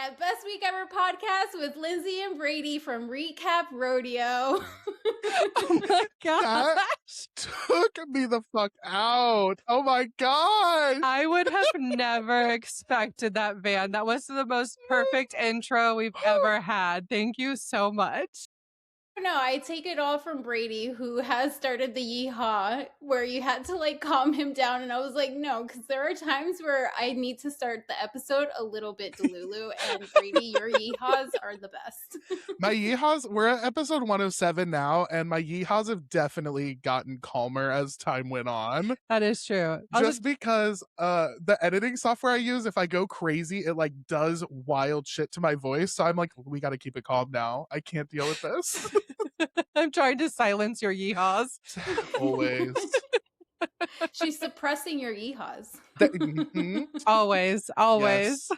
at Best Week Ever Podcast with Lynsay and Brady from Recap Rodeo. Oh my gosh. Took me the fuck out. Oh my god. I would have never expected that, Van. That was the most perfect intro we've ever had. Thank you so much. No, I take it all from Brady, who has started the YeeeeHaawww, where you had to like calm him down. And I was like, no, because there are times where I need to start the episode a little bit delulu. And Brady, your yeehaws are the best. My yeehaws, we're at episode 107 now, and my yeehaws have definitely gotten calmer as time went on. That is true. Just because the editing software I use, if I go crazy, it like does wild shit to my voice. So I'm like, we got to keep it calm now. I can't deal with this. I'm trying to silence your yeehaws. Always. She's suppressing your yeehaws. Always. Yes.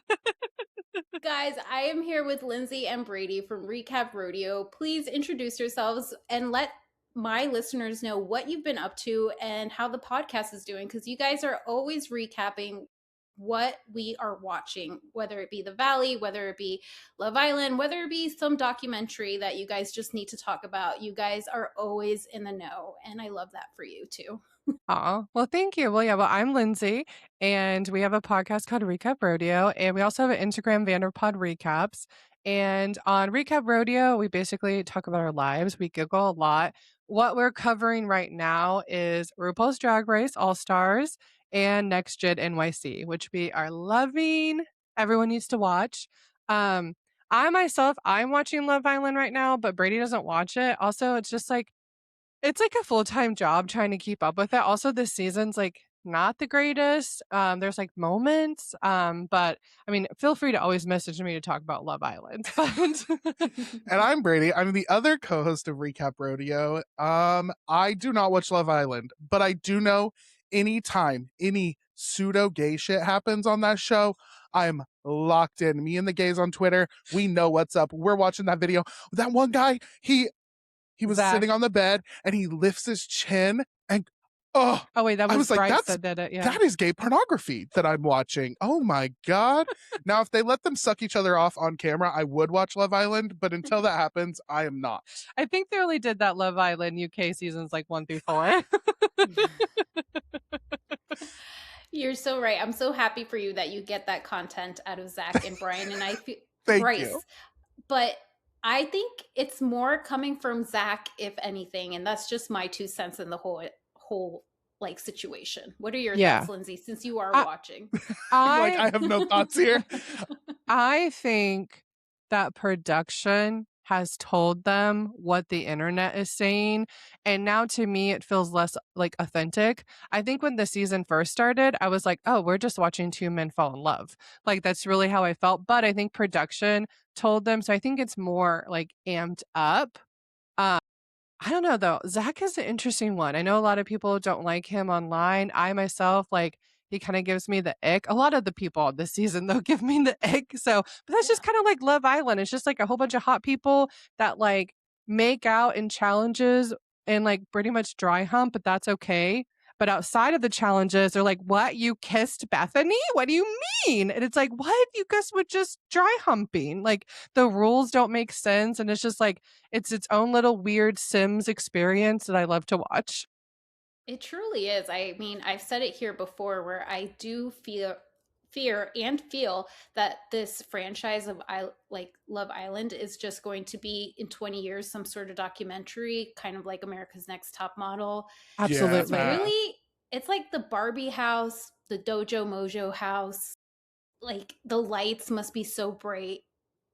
Guys, I am here with Lynsay and Brady from Recap Rodeo. Please introduce yourselves and let my listeners know what you've been up to and how the podcast is doing, because you guys are always recapping what we are watching, whether it be The Valley, whether it be Love Island, whether it be some documentary that you guys just need to talk about. You guys are always in the know, and I love that for you too. Aw, well, thank you. Well, I'm Lynsay, and we have a podcast called Recap Rodeo, and we also have an Instagram, Vanderpod Recaps. And on Recap Rodeo, we basically talk about our lives. We giggle a lot. What we're covering right now is RuPaul's Drag Race All-Stars and Next Gen NYC, which we are loving. Everyone needs to watch. I'm watching Love Island right now, but Brady doesn't watch it. Also, it's like a full-time job trying to keep up with it. Also, this season's like not the greatest. There's like moments. But I mean, feel free to always message me to talk about Love Island. And I'm Brady. I'm the other co-host of Recap Rodeo. I do not watch Love Island, but I do know anytime any pseudo gay shit happens on that show, I'm locked in. Me and the gays on Twitter, we know what's up. We're watching that video. That one guy, he was Zach. sitting on the bed and he lifts his chin and oh wait, that was like, Bryce that did it. Yeah, that is gay pornography that I'm watching. Oh my god. Now, if they let them suck each other off on camera, I would watch Love Island, but until that happens, I am not. I think they only did that Love Island UK seasons like 1 through 4. You're so right. I'm so happy for you that you get that content out of Zach and Brian, and I feel Thank Bryce. you. But I think it's more coming from Zach, if anything, and that's just my 2 cents in the whole like situation. What are your thoughts, Lynsay, since you are watching? I have no thoughts here. I think that production has told them what the internet is saying, and now to me it feels less like authentic. I think when the season first started, I was like, oh, we're just watching 2 men fall in love. Like, that's really how I felt. But I think production told them, so I think it's more like amped up. I don't know though. Zach is an interesting one. I know a lot of people don't like him online. I myself, like, he kind of gives me the ick. A lot of the people this season though give me the ick. So, but that's just kind of like Love Island. It's just like a whole bunch of hot people that like make out in challenges and like pretty much dry hump, but that's okay. But outside of the challenges, they're like, what? You kissed Bethany? What do you mean? And it's like, what? You guys were just dry humping. Like, the rules don't make sense. And it's just like, it's its own little weird Sims experience that I love to watch. It truly is. I mean, I've said it here before where I do fear that this franchise of Love Island is just going to be in 20 years some sort of documentary, kind of like America's Next Top Model. Absolutely. It's like the Barbie house, the Dojo Mojo house. Like, the lights must be so bright.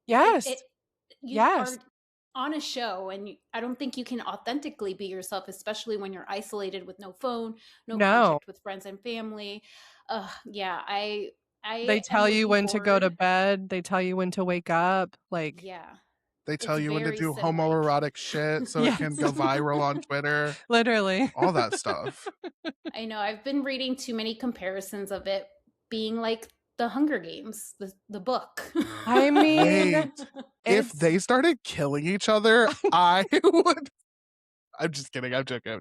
Yes. You are on a show, and I don't think you can authentically be yourself, especially when you're isolated with no phone, no contact with friends and family. They tell you when to go to bed. They tell you when to wake up. Like, they tell you when to do homoerotic shit so it can go viral on Twitter. Literally. All that stuff. I know. I've been reading too many comparisons of it being like the Hunger Games, the book. I mean, if they started killing each other, I would. I'm just kidding. I'm joking.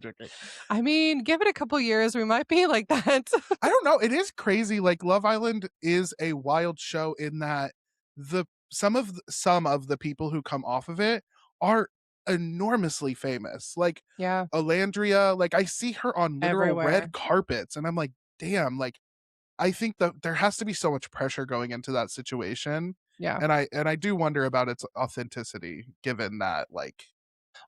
I mean, give it a couple years. We might be like that. I don't know. It is crazy. Like, Love Island is a wild show in that the some of the people who come off of it are enormously famous. Like Yeah. Alandria, like I see her on literal Everywhere. red carpets and I'm like, damn, like I think that there has to be so much pressure going into that situation. Yeah. And I do wonder about its authenticity given that like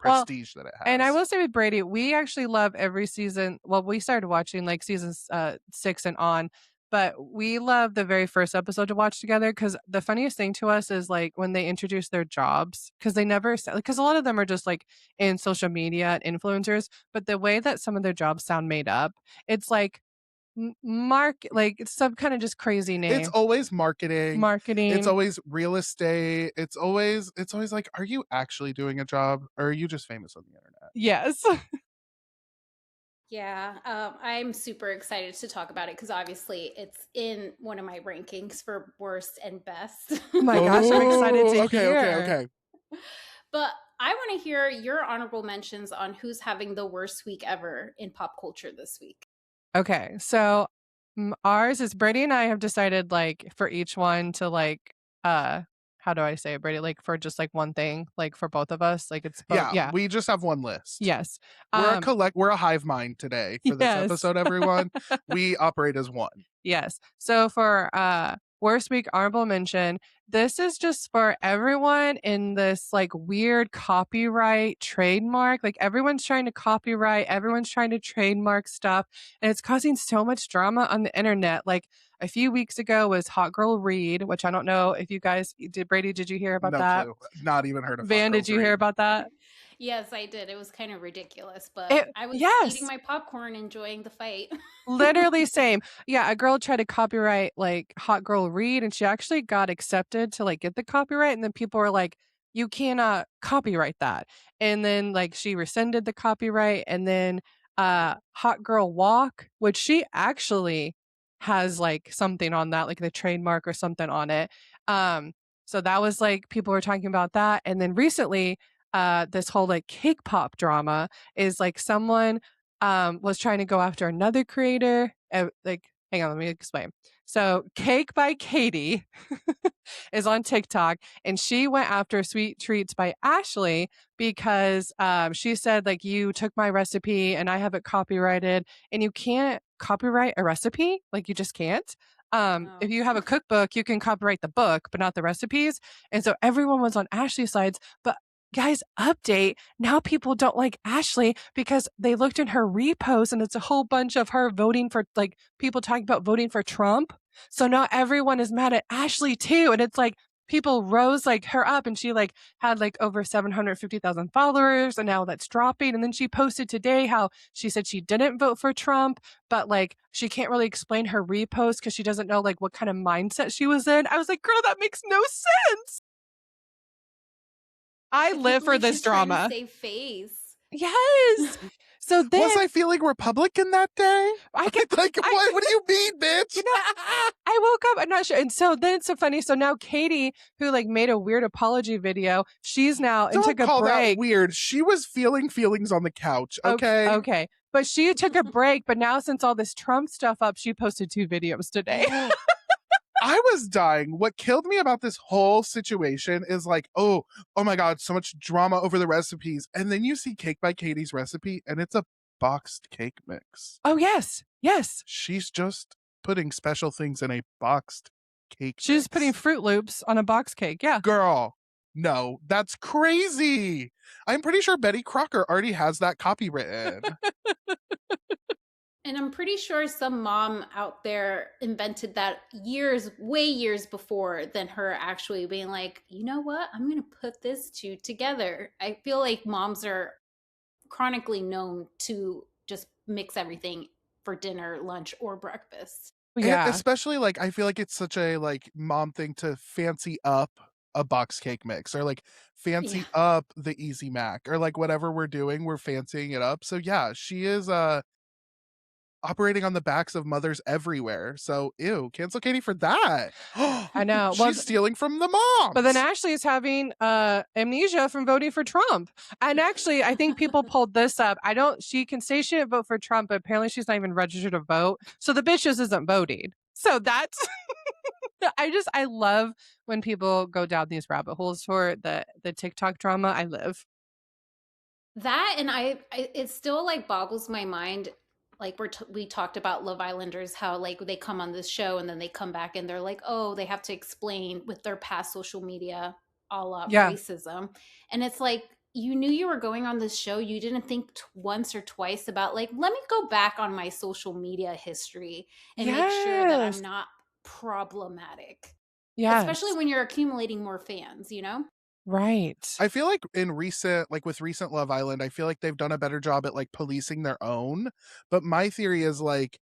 Well, prestige that it and I has. will say with Brady, we actually love every season. Well, we started watching like seasons 6 and on, but we love the very first episode to watch together because the funniest thing to us is like when they introduce their jobs because they never because a lot of them are just like in social media and influencers, but the way that some of their jobs sound made up, it's like Mark, like it's some kind of just crazy It's name. always marketing. It's Marketing. always real estate. It's always like, are you actually doing a job or are you just famous on the internet? Yes. Yeah, I'm super excited to talk about it because obviously it's in one of my rankings for worst and best. Oh my gosh, I'm excited Oh, to okay, okay, hear. okay. But I want to hear your honorable mentions on who's having the worst week ever in pop culture this week. Okay, so ours is Brady and I have decided like for each one to like how do I say it, Brady? Like for just like one thing, like for both of us, like it's both. Yeah, Yeah. we just have one list. Yes. Um. We're a hive mind today for this Yes. episode, everyone. We operate as one. Yes. So for worst week honorable mention, this is just for everyone in this like weird copyright trademark. Like everyone's trying to copyright, everyone's trying to trademark stuff, and it's causing so much drama on the internet. Like a few weeks ago was Hot Girl Read, which I don't know if you guys did. Brady, did you hear about No that? clue. Not even heard of Hot Van, did Girls you hear Read. about that? Yes, I did. It was kind of ridiculous, but It I was eating yes. my popcorn, enjoying the fight. Literally same. Yeah, a girl tried to copyright like Hot Girl Read and she actually got accepted to like get the copyright and then people were like, you cannot copyright that. And then like she rescinded the copyright and then Hot Girl Walk, which she actually has like something on that, like the trademark or something on it. So that was like people were talking about that. And then recently, this whole like cake pop drama is like someone was trying to go after another creator. Like, hang on, let me explain. So, Cake by Katie is on TikTok, and she went after Sweet Treats by Ashley because she said, like, you took my recipe and I have it copyrighted, and you can't copyright a recipe. Like, you just can't. If you have a cookbook, you can copyright the book, but not the recipes. And so everyone was on Ashley's sides. But guys, update. Now people don't like Ashley because they looked in her repost and it's a whole bunch of her voting for like people talking about voting for Trump. So now everyone is mad at Ashley too. And it's like people rose like her up and she like had like over 750,000 followers and now that's dropping. And then she posted today how she said she didn't vote for Trump, but like she can't really explain her repost because she doesn't know like what kind of mindset she was in. I was like, girl, that makes no sense. I I can't live for believe this she's trying to drama. save face. Yes. So then Was I feeling Republican that day? I can Like, what do you mean, bitch? you know, I woke up, I'm not sure. And so then it's so funny. So now Katie, who like made a weird apology video, she's now and Don't took a call that break. weird. She was feeling feelings on the couch, okay? Okay. But she took a break, but now since all this Trump stuff up, she posted 2 videos today. I was dying. What killed me about this whole situation is like, oh my God, so much drama over the recipes. And then you see Cake by Katie's recipe and it's a boxed cake mix. Oh, yes. Yes. She's just putting special things in a boxed cake She's mix. putting Fruit Loops on a box cake. Yeah. Girl, no, that's crazy. I'm pretty sure Betty Crocker already has that copywritten. And I'm pretty sure some mom out there invented that way years before than her actually being like, you know what? I'm going to put this two together. I feel like moms are chronically known to just mix everything for dinner, lunch, or breakfast. Yeah. And especially like, I feel like it's such a like mom thing to fancy up a box cake mix or like fancy up the Easy Mac or like whatever we're doing, we're fancying it up. So yeah, she is operating on the backs of mothers everywhere. So, ew, cancel Katie for that. I know. She's stealing from the moms. But then Ashley is having amnesia from voting for Trump. And actually, I think people pulled this up. She can say she didn't vote for Trump, but apparently she's not even registered to vote. So the bitch just isn't voting. So that's I love when people go down these rabbit holes for the TikTok drama. I live. That and I it still like boggles my mind. Like we talked about Love Islanders, how like they come on this show and then they come back and they're like, oh, they have to explain with their past social media a la Yeah. racism, and it's like you knew you were going on this show. You didn't think once or twice about like, let me go back on my social media history and make sure that I'm Yes. not problematic, especially Yes. when you're accumulating more fans. You know. Right. I feel like with recent Love Island, I feel like they've done a better job at like policing their own. But my theory is like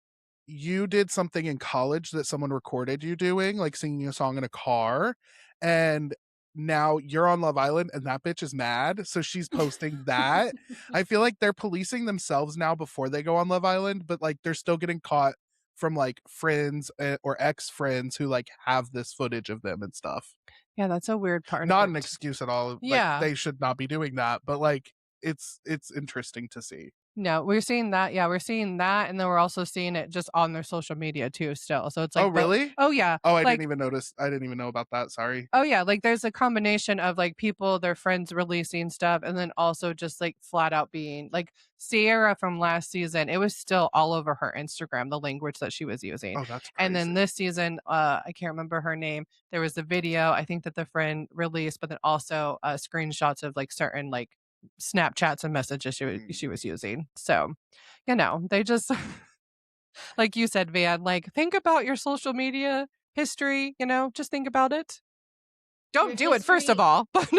you did something in college that someone recorded you doing, like singing a song in a car, and now you're on Love Island and that bitch is mad, so she's posting that. I feel like they're policing themselves now before they go on Love Island, but like they're still getting caught from like friends or ex-friends who like have this footage of them and stuff. Yeah, that's a weird part of Not an it. excuse at all, like, Yeah. they should not be doing that, but, like, it's interesting to see. No, we're seeing that. Yeah, we're seeing that, and then we're also seeing it just on their social media too still. So it's Oh, like really? oh yeah. Oh, Like I didn't even know about that, sorry. oh yeah, like there's a combination of like people, their friends releasing stuff, and then also just like flat out being like Sierra from last season, it was still all over her Instagram, the language that she was using. Oh, that's And then crazy. this season, I can't remember her name. There was a video, I think that the friend released, but then also screenshots of like certain like Snapchats and messages Mm. she was using. So, they just like you said, Van, like think about your social media history, just think about it. Your Don't do it, first of history. all. But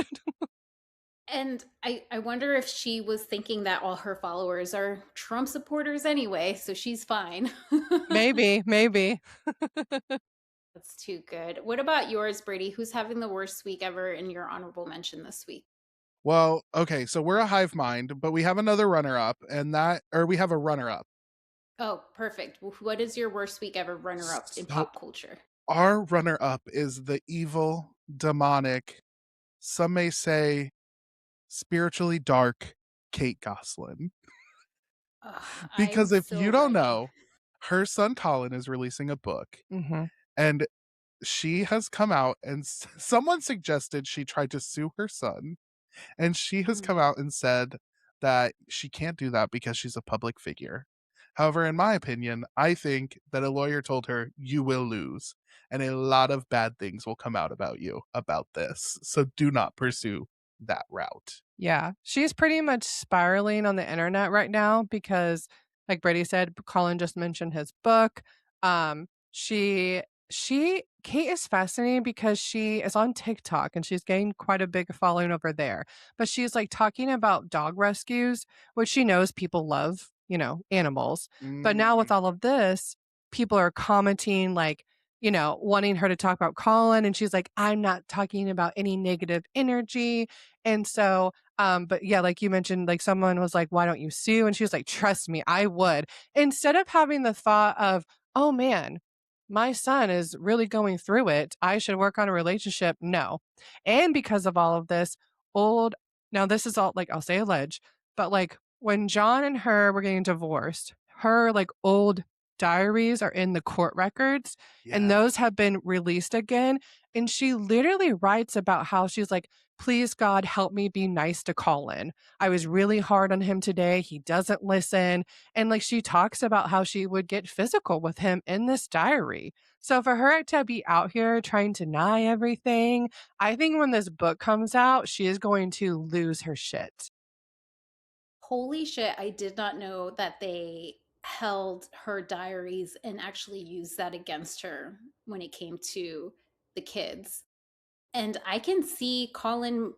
And I wonder if she was thinking that all her followers are Trump supporters anyway, so she's fine. maybe, maybe. That's too good. What about yours, Brady? Who's having the worst week ever in your honorable mention this week? Well, okay, so we're a hive mind, but we have another runner-up, and that or we have a runner-up. Oh, perfect. What is your worst week ever runner up in So, pop culture? our runner-up is the evil, demonic, some may say spiritually dark Kate Gosselin. Ugh, I'm Because if so you don't ready. know, her son Colin is releasing a book, Mhm. and she has come out and someone suggested she tried to sue her son, and she has Mm. come out and said that she can't do that because she's a public figure. However, in my opinion, I think that a lawyer told her you will lose and a lot of bad things will come out about you about this. So do not pursue that route. Yeah, she's pretty much spiraling on the internet right now because, like Brady said, Colin just mentioned his book. She Kate is fascinating because she is on TikTok and she's gained quite a big following over there. But she's like talking about dog rescues, which she knows people love, animals. But now with Mm, all of this, people are commenting like, wanting her to talk about Colin. And she's like, I'm not talking about any negative energy. And so but yeah, like you mentioned, like someone was like, why don't you sue? And she was like, trust me, I would. Instead of having the thought of, oh man, my son is really going through it. I should work on a relationship. No. And because of all of this, old, now this is all like, I'll say allege, but like when John and her were getting divorced, her like old diaries are in the court records and yeah. those have been released again. And she literally writes about how she's like, please God, help me be nice to Colin. I was really hard on him today. He doesn't listen. And like she talks about how she would get physical with him in this diary. So for her to be out here trying to deny everything, I think when this book comes out, she is going to lose her shit. Holy shit, I did not know that they held her diaries and actually used that against her when it came to the kids. And I can see Colin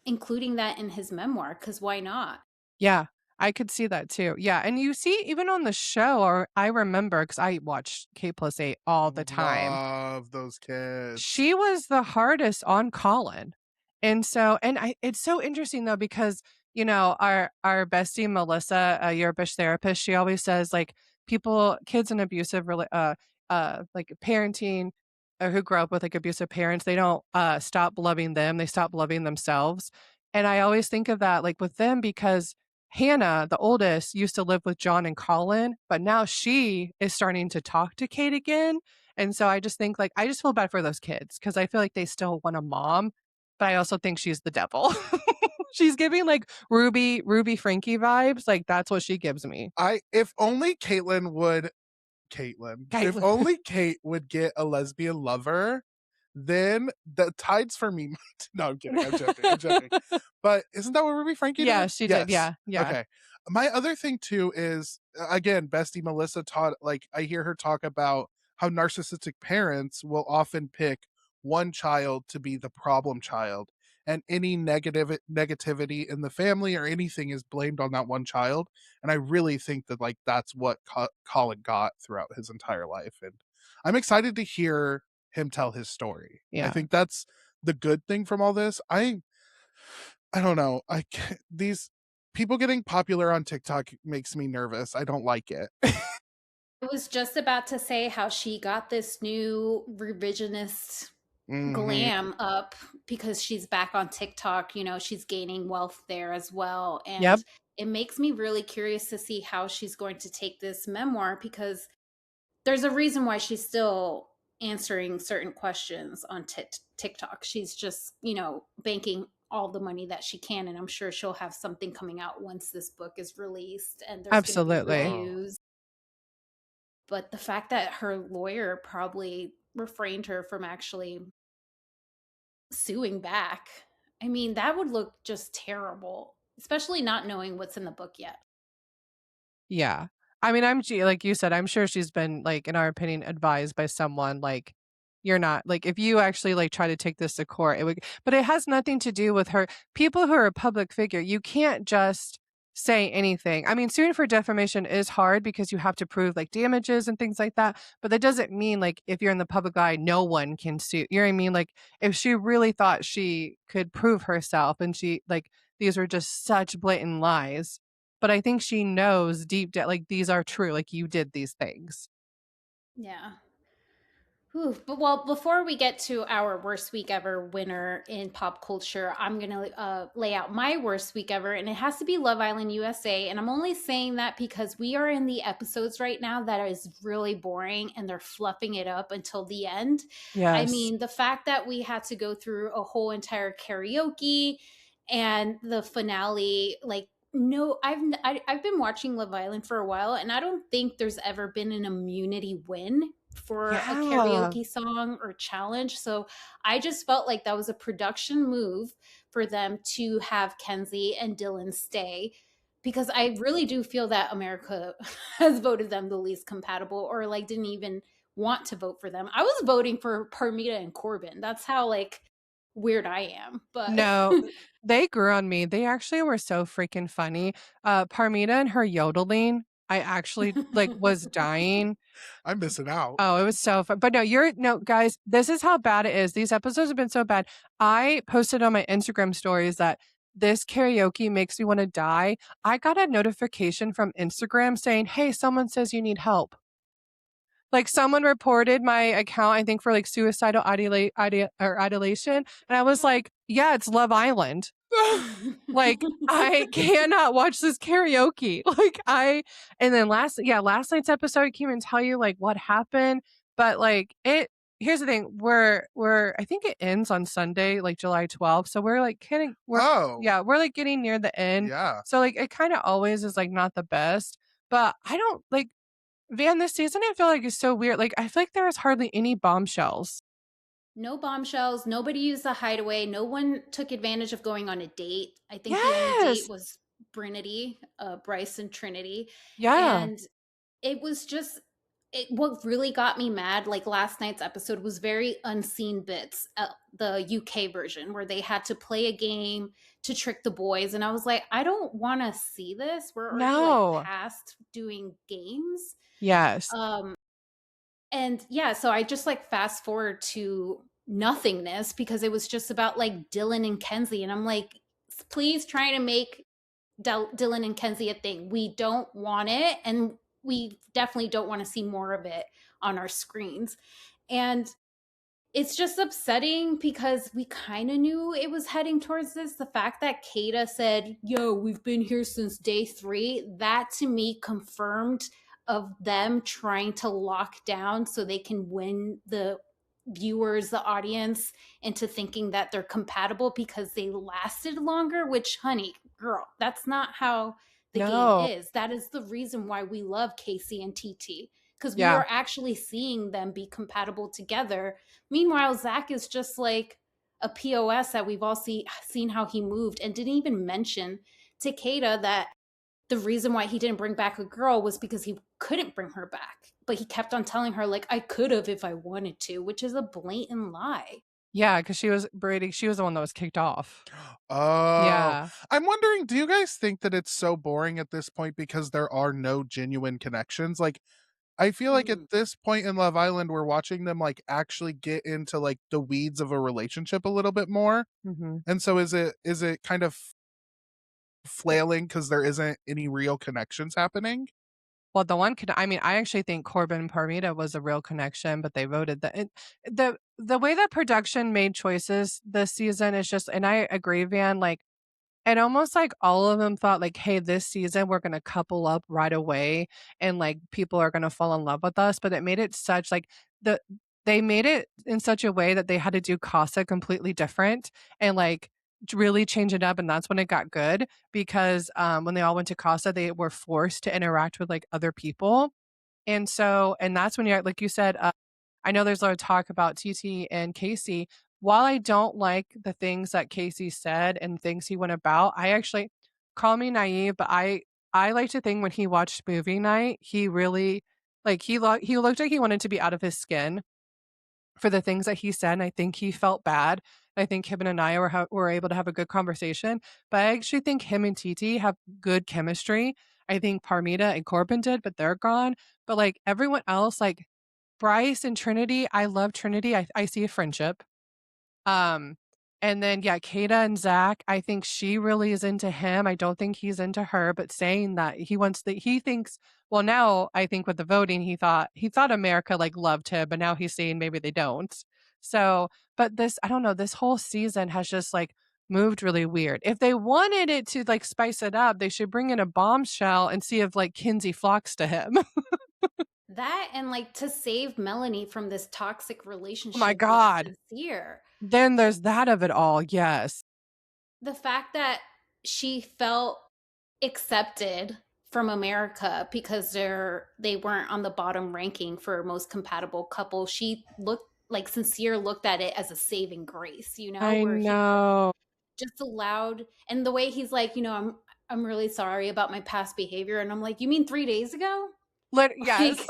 including that in his memoir because why not? Yeah, I could see that too. Yeah. And you see, even on the show, or I remember because I watch K plus 8 all the time. Love those kids. She was the hardest on Colin. And so it's so interesting though because, our bestie Melissa, a Eurobish therapist, she always says like kids in abusive like parenting or who grow up with like abusive parents, they don't stop loving them, they stop loving themselves. And I always think of that like with them because Hannah, the oldest, used to live with John and Colin, but now she is starting to talk to Kate again, And so I just think like I just feel bad for those kids because I feel like they still want a mom, but I also think she's the devil. She's giving like Ruby Frankie vibes. Like that's what she gives me. If only Caitlyn. If Caitlyn. only Kate would get a lesbian lover, then the tides for me. No, I'm kidding. I'm joking. I'm joking. But isn't that what Ruby Frankie Yeah, did? she did. Yes. Yeah, yeah. Okay. My other thing too is again, Bestie Melissa taught like I hear her talk about how narcissistic parents will often pick one child to be the problem child. And any negativity in the family or anything is blamed on that one child. And I really think that like that's what Colin got throughout his entire life. And I'm excited to hear him tell his story. I Yeah. think that's the good thing from all this. I don't know. These people getting popular on TikTok makes me nervous. I don't like it. I was just about to say how she got this new revisionist Mhm. glam up because she's back on TikTok. You know, she's gaining wealth there as well. Yep. And it makes me really curious to see how she's going to take this memoir because there's a reason why she's still answering certain questions on TikTok. She's just, you know, banking all the money that she can. And I'm sure she'll have something coming out once this book is released and there's going to be Absolutely. Oh. reviews. But the fact that her lawyer probably refrained her from actually suing back, I mean, that would look just terrible, especially not knowing what's in the book yet. Yeah. I mean, like you said, I'm sure she's been like, in our opinion, advised by someone like, you're not like, if you actually like try to take this to court, it would, but it has nothing to do with her. People who are a public figure, you can't just say anything. I mean, suing for defamation is hard because you have to prove like damages and things like that. But that doesn't mean like if you're in the public eye, no one can sue. You know what I mean? Like if she really thought she could prove herself and she like, these were just such blatant lies, but I think she knows deep down, like, these are true, like, you did these things. Yeah. Whew. But well, before we get to our worst week ever winner in pop culture, I'm gonna lay out my worst week ever, and it has to be Love Island USA. And I'm only saying that because we are in the episodes right now that is really boring, and they're fluffing it up until the end. I Yes. mean, the fact that we had to go through a whole entire karaoke and the finale, like no, I've been watching Love Island for a while, and I don't think there's ever been an immunity win for a Yeah. karaoke song or challenge. So I just felt like that was a production move for them to have Kenzie and Dylan stay because I really do feel that America has voted them the least compatible or like didn't even want to vote for them. I was voting for Parmita and Corbin. That's how like weird I am. But No, they grew on me. They actually were so freaking funny. Parmita and her yodeling, I actually, like, was dying. I'm missing out. Oh, it was so fun. But no, guys, this is how bad it is. These episodes have been so bad. I posted on my Instagram stories that this karaoke makes me want to die. I got a notification from Instagram saying, "Hey, someone says you need help." Like someone reported my account, I think for like suicidal adulation. And I was like, yeah, it's Love Island. Like I cannot watch this karaoke. And then last night's episode, I can't even tell you like what happened. But like here's the thing, I think it ends on Sunday, like July 12th. So we're like Oh, we're like getting near the end. yeah. So like it kind of always is like not the best. But I don't like Van, this season I feel like is so weird. Like I feel like there was hardly any bombshells. no bombshells. Nobody used the hideaway. No one took advantage of going on a date. I think the only date Yes. was Bryce and Trinity. Yeah. And it was just what really got me mad like last night's episode was very unseen bits, the UK version where they had to play a game to trick the boys and I was like I don't want to see this. We're already like No. past doing games. Yes. um and yeah, so I just like fast forward to nothingness because it was just about like Dylan and Kenzie and I'm like please try to make Dylan and Kenzie a thing. We don't want it, and we definitely don't want to see more of it on our screens. And it's just upsetting because we kind of knew it was heading towards this. The fact that Kata said, "Yo, we've been here since day 3," that to me confirmed of them trying to lock down so they can win the viewers, the audience, into thinking that they're compatible because they lasted longer, which, honey, girl, that's not how the game No. is. That is the reason why we love Casey and TT, because we Yeah. are actually seeing them be compatible together. Meanwhile, Zach is just like a POS that we've all seen how he moved, and didn't even mention to Kata that the reason why he didn't bring back a girl was because he couldn't bring her back. But he kept on telling her, like, I could have if I wanted to, which is a blatant lie. Yeah, because she was the one that was kicked off. Oh, Yeah. I'm wondering, do you guys think that it's so boring at this point because there are no genuine connections? Like, I feel like at Mm. this point in Love Island, we're watching them like actually get into like the weeds of a relationship a little bit more. Mhm. And so is it kind of flailing because there isn't any real connections happening? Well, the one could I mean, I actually think Corbin and Parmita was a real connection, but they voted that the way that production made choices this season is just and I agree, Van, like, and almost like all of them thought like, "Hey, this season we're gonna couple up right away and like people are gonna fall in love with us." But it made it such like the they made it in such a way that they had to do Casa completely different and like really change it up. And that's when it got good because when they all went to Casa, they were forced to interact with like other people. And that's when you're like you said, I know there's a lot of talk about TT and Casey. While I don't like the things that Casey said and things he went about, I actually call me naive, but I like to think when he watched movie night, he really like he looked like he wanted to be out of his skin for the things that he said. And I think he felt bad. I think him and Anaya were able to have a good conversation, but I actually think him and Titi have good chemistry. I think Parmita and Corbin did, but they're gone. But like everyone else, like Bryce and Trinity, I love Trinity. I see a friendship. Um, and then yeah, Kata and Zach, I think she really is into him. I don't think he's into her, but saying that he thinks well now I think with the voting he thought America like loved him, but now he's saying maybe they don't. So, but this I don't know, this whole season has just like moved really weird. If they wanted it to like spice it up, they should bring in a bombshell and see if like Kinsey flocks to him. That, and like to save Melanie from this toxic Oh my relationship with god. Sincere. Then there's that of it all. Yes. The fact that she felt accepted from America because they weren't on the bottom ranking for most compatible couple. She looked like Sincere looked at it as a saving grace, I where he know. just allowed, and the way he's like, I'm really sorry about my past behavior, and I'm like, you mean 3 days ago? Yes. Like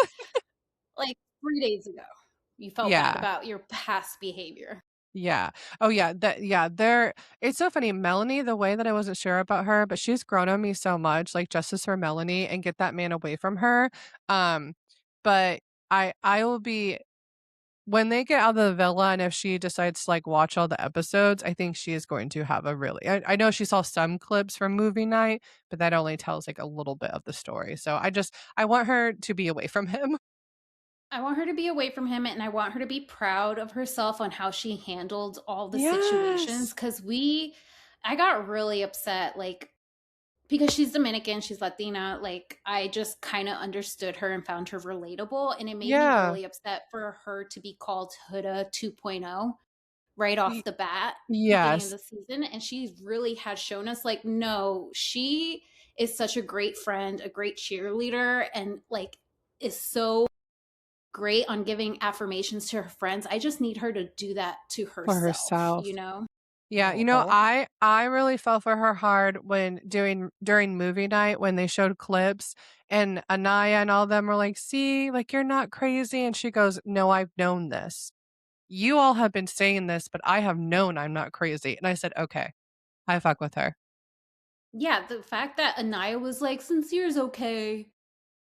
like 3 days ago, you felt bad Yeah. about your past behavior. Yeah. Oh, yeah. There it's so funny. Melanie, the way that I wasn't sure about her, but she's grown on me so much, like justice for Melanie and get that man away from her. Um, but I will be when they get out of the villa and if she decides to like watch all the episodes, I think she is going to have a really I know she saw some clips from movie night, but that only tells like a little bit of the story. So I want her to be away from him. I want her to be away from him, and I want her to be proud of herself on how she handled all the situations. Yes. Because I got really upset, like, because she's Dominican, she's Latina. Like, I just kind of understood her and found her relatable. And it made me Yeah. really upset for her to be called Huda 2.0 right off Y- the bat, beginning of yes. the season. And she really has shown us, like, no, she is such a great friend, a great cheerleader, and like is so great on giving affirmations to her friends. I just need her to do that to For herself, herself. Yeah, Oh, I really fell for her hard when doing during movie night when they showed clips and Anaya and all them were like, "See, like you're not crazy." And she goes, "No, I've known this. You all have been saying this, but I have known I'm not crazy." And I said, "Okay, I fuck with her." yeah, the fact that Anaya was like, Sincere's okay.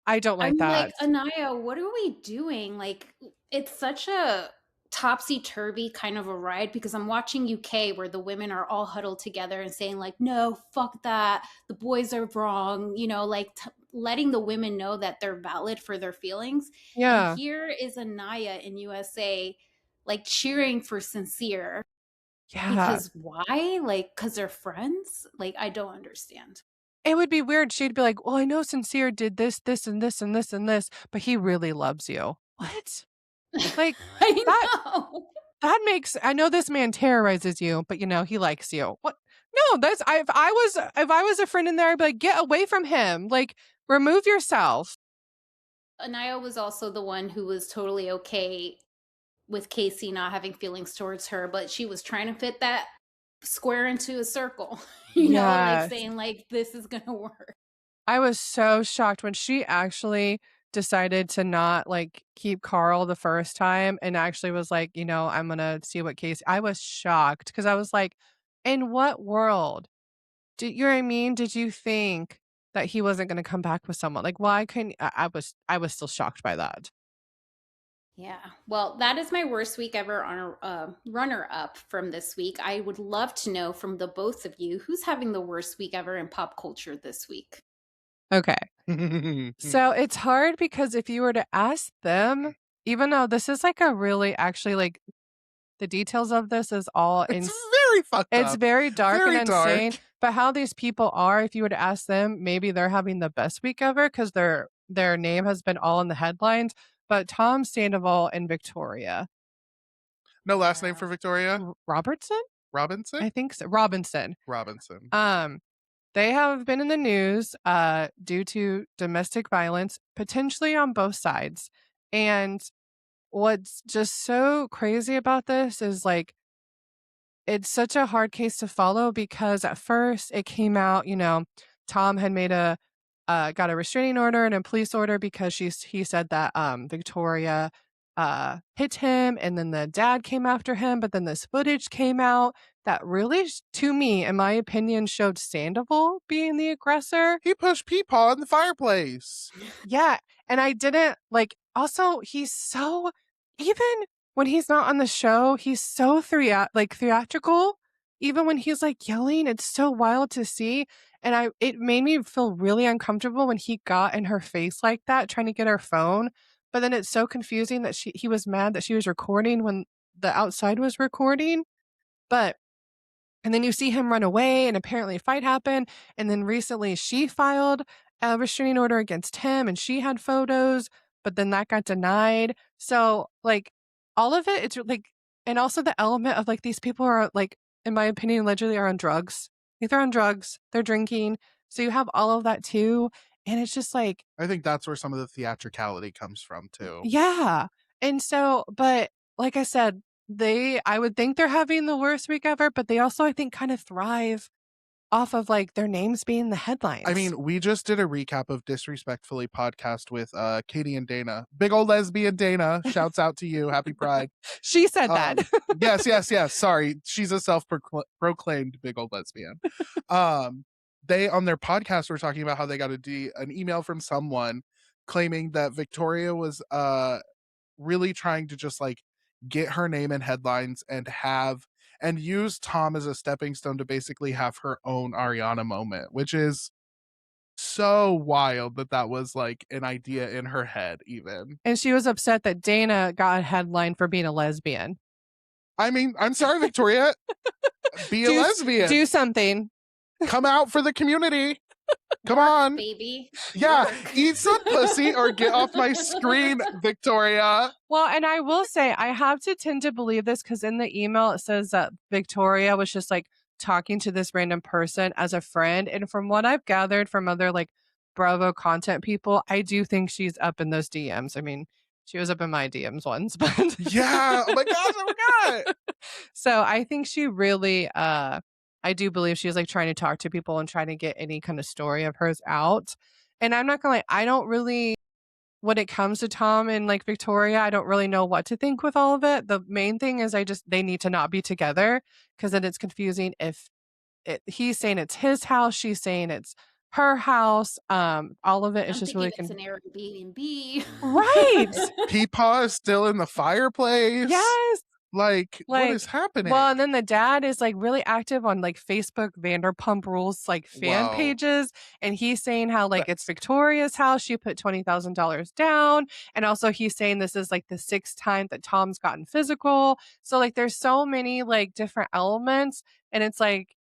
I don't like I'm that. like, Anaya, what are we doing? Like, it's such a topsy turvy kind of a ride because I'm watching UK where the women are all huddled together and saying, like, no, fuck that. The boys are wrong, like letting the women know that they're valid for their feelings. And Yeah. here is Anaya in USA, like cheering for Sincere. Yeah. Because why? Like, because they're friends? Like, I don't understand. it would be weird. She'd be like, "Well, I know Sincere did this, this, and this, and this, and this, but he really loves you." What? Like, I that know. that makes I know this man terrorizes you, but, he likes you. What? No, that's if I was a friend in there, I'd be like, "Get away from him. Like, remove yourself." Anaya was also the one who was totally okay with Casey not having feelings towards her, but she was trying to fit that square into a circle, like Yes. saying like this is gonna work. I was so shocked when she actually decided to not, like, keep Carl the first time and actually was like, "I'm gonna see what case." I was shocked because I was like, "In what world you know what I mean? Did you think that he wasn't gonna come back with someone? Like, why couldn't I was still shocked by that. Yeah. Well, that is my worst week ever on a runner up from this week. I would love to know from the both of you who's having the worst week ever in pop culture this week. Okay. So it's hard because if you were to ask them, even though this is like a really actually like the details of this is all It's in very fucked it's up. very dark and Very dark. insane, but how these people are, if you were to ask them, maybe they're having the best week ever because their name has been all in the headlines. But Tom Sandoval and Victoria No last name Yeah. for Victoria? Robertson, Robinson? I think so. Robinson. Robinson. They have been in the news due to domestic violence, potentially on both sides. And what's just so crazy about this is like it's such a hard case to follow because at first it came out, Tom had made a got a restraining order and a police order because he said that Victoria hit him and then the dad came after him, but then this footage came out that really to me, in my opinion, showed Sandoval being the aggressor. He pushed Peepaw in the fireplace. Yeah, and I didn't like also he's so even when he's not on the show, he's so theatrical. Even when he's like yelling, it's so wild to see. And it made me feel really uncomfortable when he got in her face like that, trying to get her phone. But then it's so confusing that he was mad that she was recording when the outside was recording. But and then you see him run away, and apparently a fight happened. And then recently she filed a restraining order against him, and she had photos, but then that got denied. So, like, all of it, it's like, and also the element of like these people are like, in my opinion, allegedly are on drugs. Like, they're on drugs, they're drinking. So you have all of that too. And it's just like, I think that's where some of the theatricality comes from too. yeah. And so, but like I said, I would think they're having the worst week ever, but they also, I think, kind of thrive off of like their names being the headlines. I mean, we just did a recap of Disrespectfully podcast with Katie and Dana. Big old lesbian Dana. Shouts out to you. Happy Pride. She said that. Yes. Sorry. She's a self-proclaimed big old lesbian. They on their podcast were talking about how they got an email from someone claiming that Victoria was really trying to just like get her name in headlines and use Tom as a stepping stone to basically have her own Ariana moment, which is so wild that was like an idea in her head even. And she was upset that Dana got a headline for being a lesbian. I mean, I'm sorry, Victoria. Be a lesbian. Do something. Come out for the community. Come Work, on. baby. Yeah, Work. eat some pussy or get off my screen, Victoria. Well, and I will say, I have to tend to believe this because in the email it says that Victoria was just like talking to this random person as a friend. And from what I've gathered from other like Bravo content people, I do think she's up in those DMs. I mean, she was up in my DMs once, but Yeah. Oh my gosh, I forgot. So I think she really, I do believe she was like trying to talk to people and trying to get any kind of story of hers out. And I'm not gonna lie, I don't really, when it comes to Tom and like Victoria, I don't really know what to think with all of it. The main thing is they need to not be together because then it's confusing if he's saying it's his house, she's saying it's her house. All of it is I'm just thinking really it's an Airbnb. right. Peepaw is still in the fireplace. Yes. Like, what is happening? Well, and then the dad is like really active on like Facebook Vanderpump Rules like fan Whoa. pages. And he's saying how like it's Victoria's house. She put $20,000 down. And also he's saying this is like the 6th time that Tom's gotten physical. So like there's so many like different elements. And it's like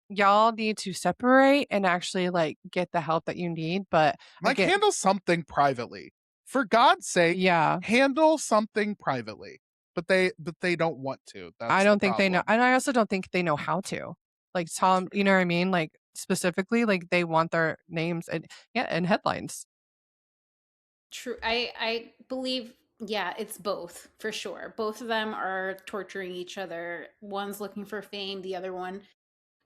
y'all need to separate and actually, like, get the help that you need, but Like, again handle something privately. For God's sake, yeah. handle something privately. But they don't want to. I That's the don't think they know problem. and I also don't think they know how to. Like, That's Tom you know true. what I mean? Like, specifically, like, they want their names and yeah, and headlines. True. I believe, yeah, it's both for sure. Both of them are torturing each other. One's looking for fame, the other one.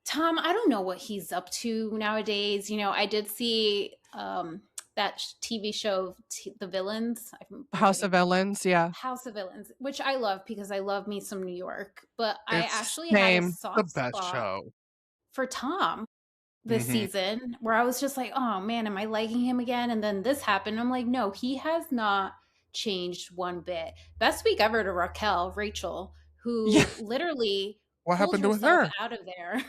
Tom, I don't know what he's up to nowadays. I did see that TV show, The Villains. I'm House forgetting of the Ellens, yeah. House of Villains, which I love because I love me some New York. But I It's actually had a Same. the soft best spot show. for Tom this Mhm. season, where I was just like, oh man, am I liking him again? And then this happened. I'm like, no, he has not changed one bit. Best week ever to Rachel, Yeah. who literally What pulled happened with herself her? out of there.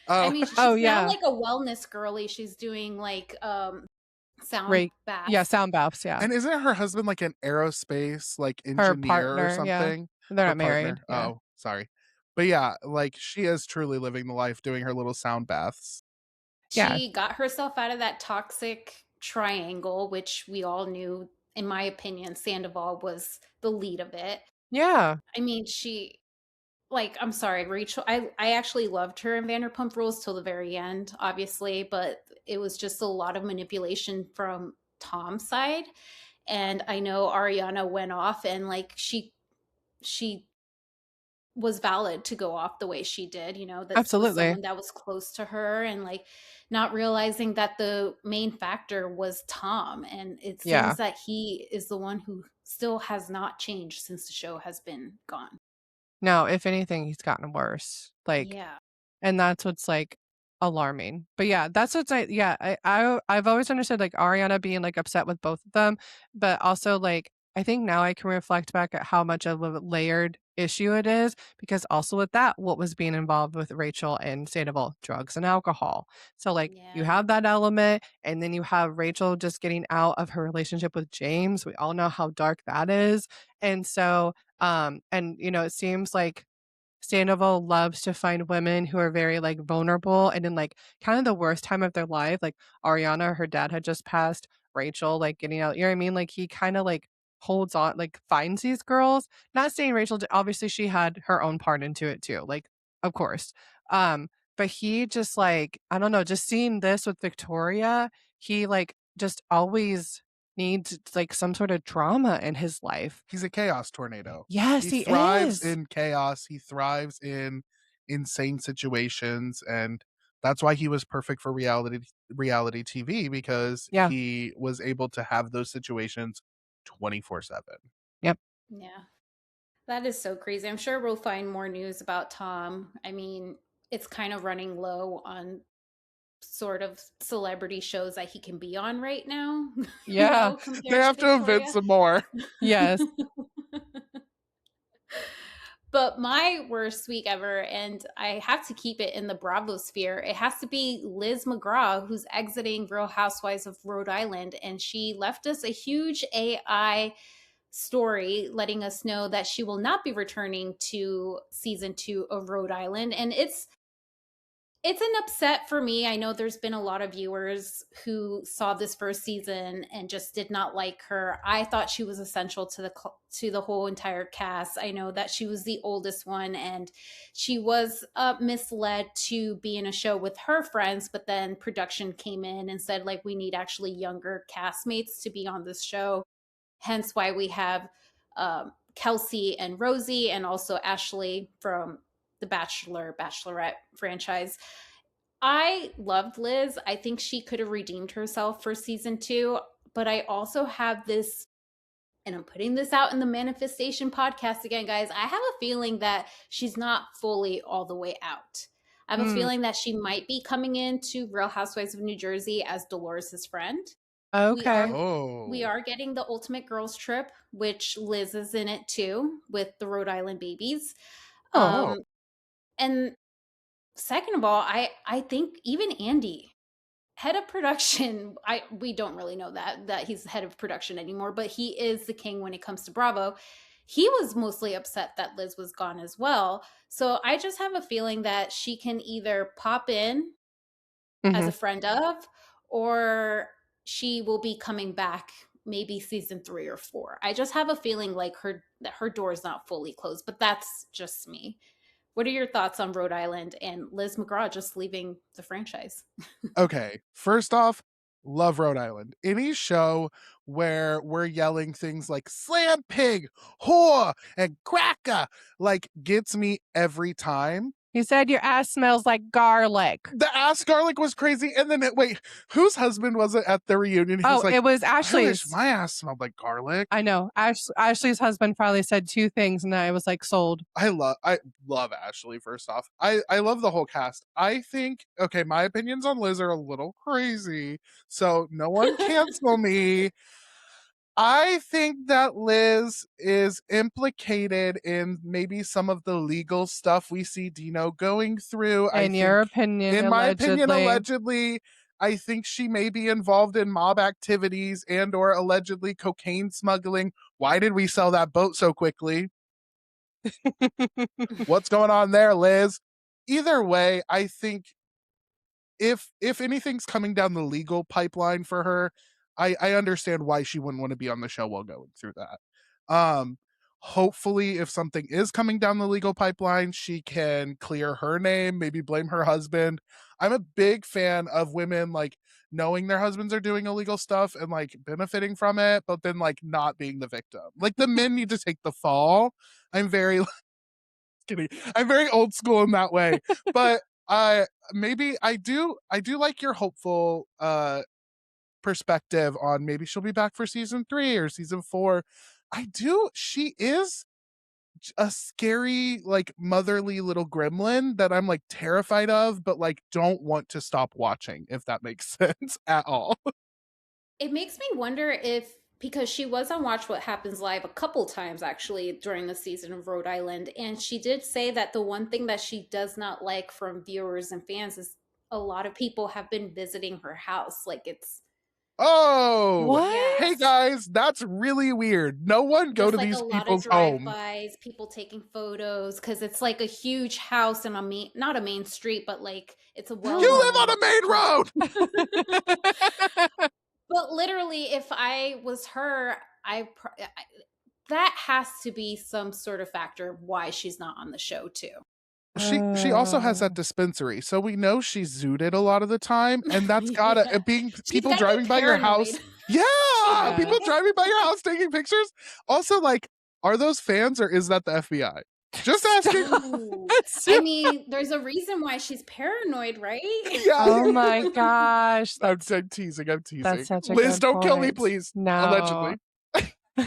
I Oh, mean, Oh, she's now yeah. like a wellness girly. She's doing like sound Right. Yeah, baths. sound baths, yeah. and isn't her husband like an aerospace like Her engineer or partner, yeah. something? They're Her not married, partner. yeah. Oh, sorry. But yeah, like she is truly living the life doing her little sound baths. Yeah. She got herself out of that toxic triangle, which we all knew, in my opinion, Sandoval was the lead of it. Yeah. I mean, I'm sorry, Rachel. I actually loved her in Vanderpump Rules till the very end, obviously, but it was just a lot of manipulation from Tom's side. And I know Ariana went off and like she was valid to go off the way she did. This was Absolutely. someone that was close to her, and like not realizing that the main factor was Tom. And it Yeah. seems that he is the one who still has not changed since the show has been gone. No, if anything, he's gotten worse. Like Yeah. and that's what's, like, alarming. But yeah, that's what's yeah, I've always understood, like, Ariana being, like, upset with both of them, but also, like, I think now I can reflect back at how much of a layered issue it is, because also with that, what was being involved with Rachel and Sandoval? Drugs and alcohol. So, like, you Yeah. have that element, and then you have Rachel just getting out of her relationship with James. We all know how dark that is. And so, and, it seems like Sandoval loves to find women who are very, like, vulnerable and in, like, kind of the worst time of their life, like, Ariana, her dad had just passed, Rachel, like, getting out you know what I mean? Like, he kinda, like, holds on like, finds these girls. Not saying Rachel d obviously, she had her own part into it too, like, of course. But he just, like I don't know, just seeing this with Victoria, he, like, just always needs, like, some sort of drama in his life. He's a chaos tornado. Yes, He he thrives is. in chaos. He thrives in insane situations, and that's why he was perfect for reality TV because Yeah. he was able to have those situations 24/7. Yep. Yeah. That is so crazy. I'm sure we'll find more news about Tom. I mean, it's kind of running low on sort of celebrity shows that he can be on right now, Yeah. They compared to have to invent Victoria. some more. Yes. But my worst week ever, and I have to keep it in the Bravo sphere, it has to be Liz McGraw, who's exiting Real Housewives of Rhode Island. And she left us a huge AI story letting us know that she will not be returning to season 2 of Rhode Island. And it's an upset for me. I know there's been a lot of viewers who saw this first season and just did not like her. I thought she was essential to the whole entire cast. I know that she was the oldest one, and she was misled to be in a show with her friends, but then production came in and said like we need actually younger castmates to be on this show. Hence why we have Kelsey and Rosie, and also Ashley from the Bachelorette franchise. I loved Liz. I think she could have redeemed herself for season 2, but I also have this, and I'm putting this out in the manifestation podcast again, guys. I have a feeling that she's not fully all the way out. I have a Mm, feeling that she might be coming into Real Housewives of New Jersey as Dolores' friend. We okay. are we Oh. are getting the ultimate girls trip, which Liz is in it too, with the Rhode Island babies. Oh, Oh. Um, and second of all, I think even Andy, head of production, I we don't really know that he's head of production anymore, but he is the king when it comes to Bravo. he was mostly upset that Liz was gone as well. So I just have a feeling that she can either pop in as Mhm. a friend of, or she will be coming back maybe season 3 or 4. I just have a feeling like her door is not fully closed, but that's just me. What are your thoughts on Rhode Island and Liz McGraw just leaving the franchise? Okay, first off, love Rhode Island. Any show where we're yelling things like slam pig, whore, and cracker, like, gets me every time. He said your ass smells like garlic. The ass garlic was crazy. And then, wait, whose husband was it at the reunion? He was Oh, like, it was I wish Ashley's. my ass smelled like garlic. I know. Ashley's husband probably said 2 things, and I was like, sold. I love Ashley, first off. I love the whole cast. I think, okay, my opinions on Liz are a little crazy, so no one cancel me. I think that Liz is implicated in maybe some of the legal stuff we see Dino going through. I In your think, opinion, in my opinion, allegedly. allegedly, I think she may be involved in mob activities and or allegedly cocaine smuggling. Why did we sell that boat so quickly? What's going on there, Liz? Either way, I think if anything's coming down the legal pipeline for her, I understand why she wouldn't want to be on the show while going through that. Hopefully, if something is coming down the legal pipeline, she can clear her name, maybe blame her husband. I'm a big fan of women like knowing their husbands are doing illegal stuff and like benefiting from it, but then like not being the victim. Like the men need to take the fall. I'm very kidding. I'm very old school in that way. But maybe I do like your hopeful perspective on maybe she'll be back for season 3 or season 4. She is a scary, like, motherly little gremlin that I'm like terrified of, but like don't want to stop watching, if that makes sense at all. It makes me wonder if, because she was on Watch What Happens Live a couple times actually during the season of Rhode Island, and she did say that the one thing that she does not like from viewers and fans is a lot of people have been visiting her house. Like it's Oh, hey What? guys, that's really weird. No one go just to like a these lot of people's home. drive-bys, people taking photos because it's like a huge house in a main, not a main street, but like it's a You live on well-known. a main road. But literally, if I was her, that has to be some sort of factor why she's not on the show too. She also has that Oh. dispensary, so we know she's zooted a lot of the time, and that's gotta Yeah. being She's people gotta be driving by your paranoid. house. Yeah, Yeah. people driving by your house taking pictures. Also, like, are those fans or is that the FBI? Just asking. Ooh. That's I mean, there's a reason why she's paranoid, right? Yeah. Oh my gosh. I'm teasing. I'm teasing. That's such a Liz, good don't kill me, point. please. No. Allegedly.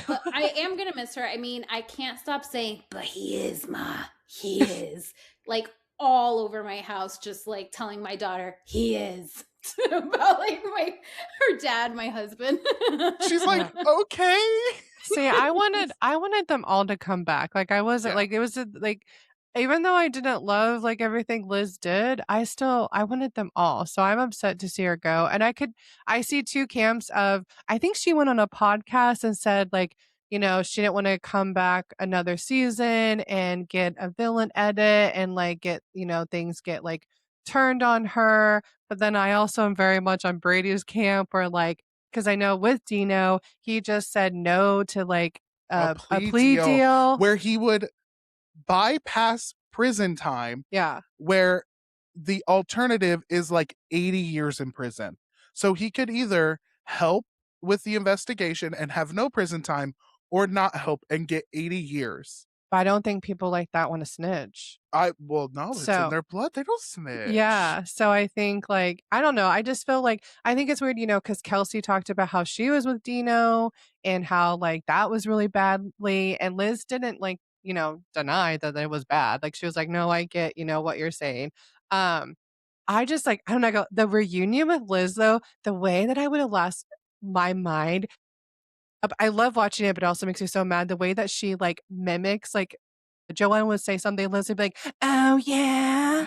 But I am gonna miss her. I mean, I can't stop saying, but he is, Ma. He is. Like all over my house, just like telling my daughter, he is. About like her dad, my husband. She's like, okay. See, I wanted them all to come back. Like I wasn't Yeah. like it was like even though I didn't love like everything Liz did, I wanted them all. So I'm upset to see her go. And I see 2 camps of I think she went on a podcast and said like, she didn't want to come back another season and get a villain edit and like get, things get like turned on her. But then I also am very much on Brady's camp where like because I know with Dino, he just said no to like A a plea plea deal. where he would bypass prison time, Yeah. where the alternative is like 80 years in prison. So he could either help with the investigation and have no prison time or not help and get 80 years. But I don't think people like that want to snitch. No, it's in So their blood. They don't snitch. yeah. So I think like I don't know. I just feel like I think it's weird, because Kelsey talked about how she was with Dino and how like that was really badly. And Liz didn't like, deny that it was bad. Like she was like, no, I get, what you're saying. I just like, I don't know, the reunion with Liz though, the way that I would have lost my mind. I love watching it, but it also makes me so mad the way that she like mimics like Joanne would say something, Liz would be like, "Oh yeah,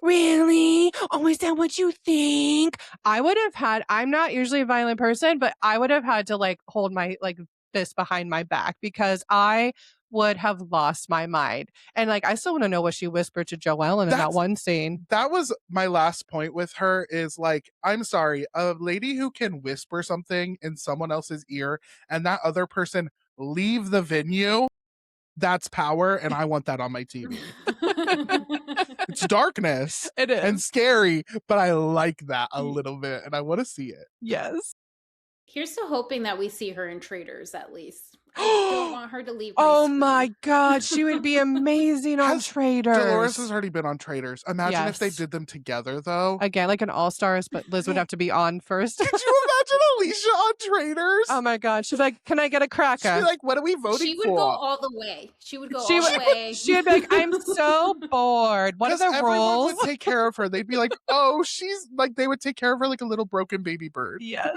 really? Oh, is that what you think?" I'm not usually a violent person, but I would have had to like hold my like fist behind my back because I would have lost my mind. And like, I still want to know what she whispered to Joellen in that That's one scene. that was my last point with her is like, I'm sorry, a lady who can whisper something in someone else's ear and that other person leave the venue, that's power, and I want that on my TV. It's darkness It and is. scary, but I like that a little bit and I want to see it. Yes. Here's to hoping that we see her in Traders at least. I don't want her to leave my Oh screen. my God, she would be amazing on Has Dolores has Traders. already been on Traders. Imagine if they Yes. did them together though. Again, like an all-stars, but Liz would have to be on first. Could you imagine Alicia on Traders? Oh my God. She's like, can I get a She'd be cracker? like, what are we voting She would for? go all the way. She would go She all would, the way. she would be like, I'm so bored. What are Because the everyone rules? would take care of her. They'd be like, oh, she's like, they would take care of her like a little broken baby bird. Yes.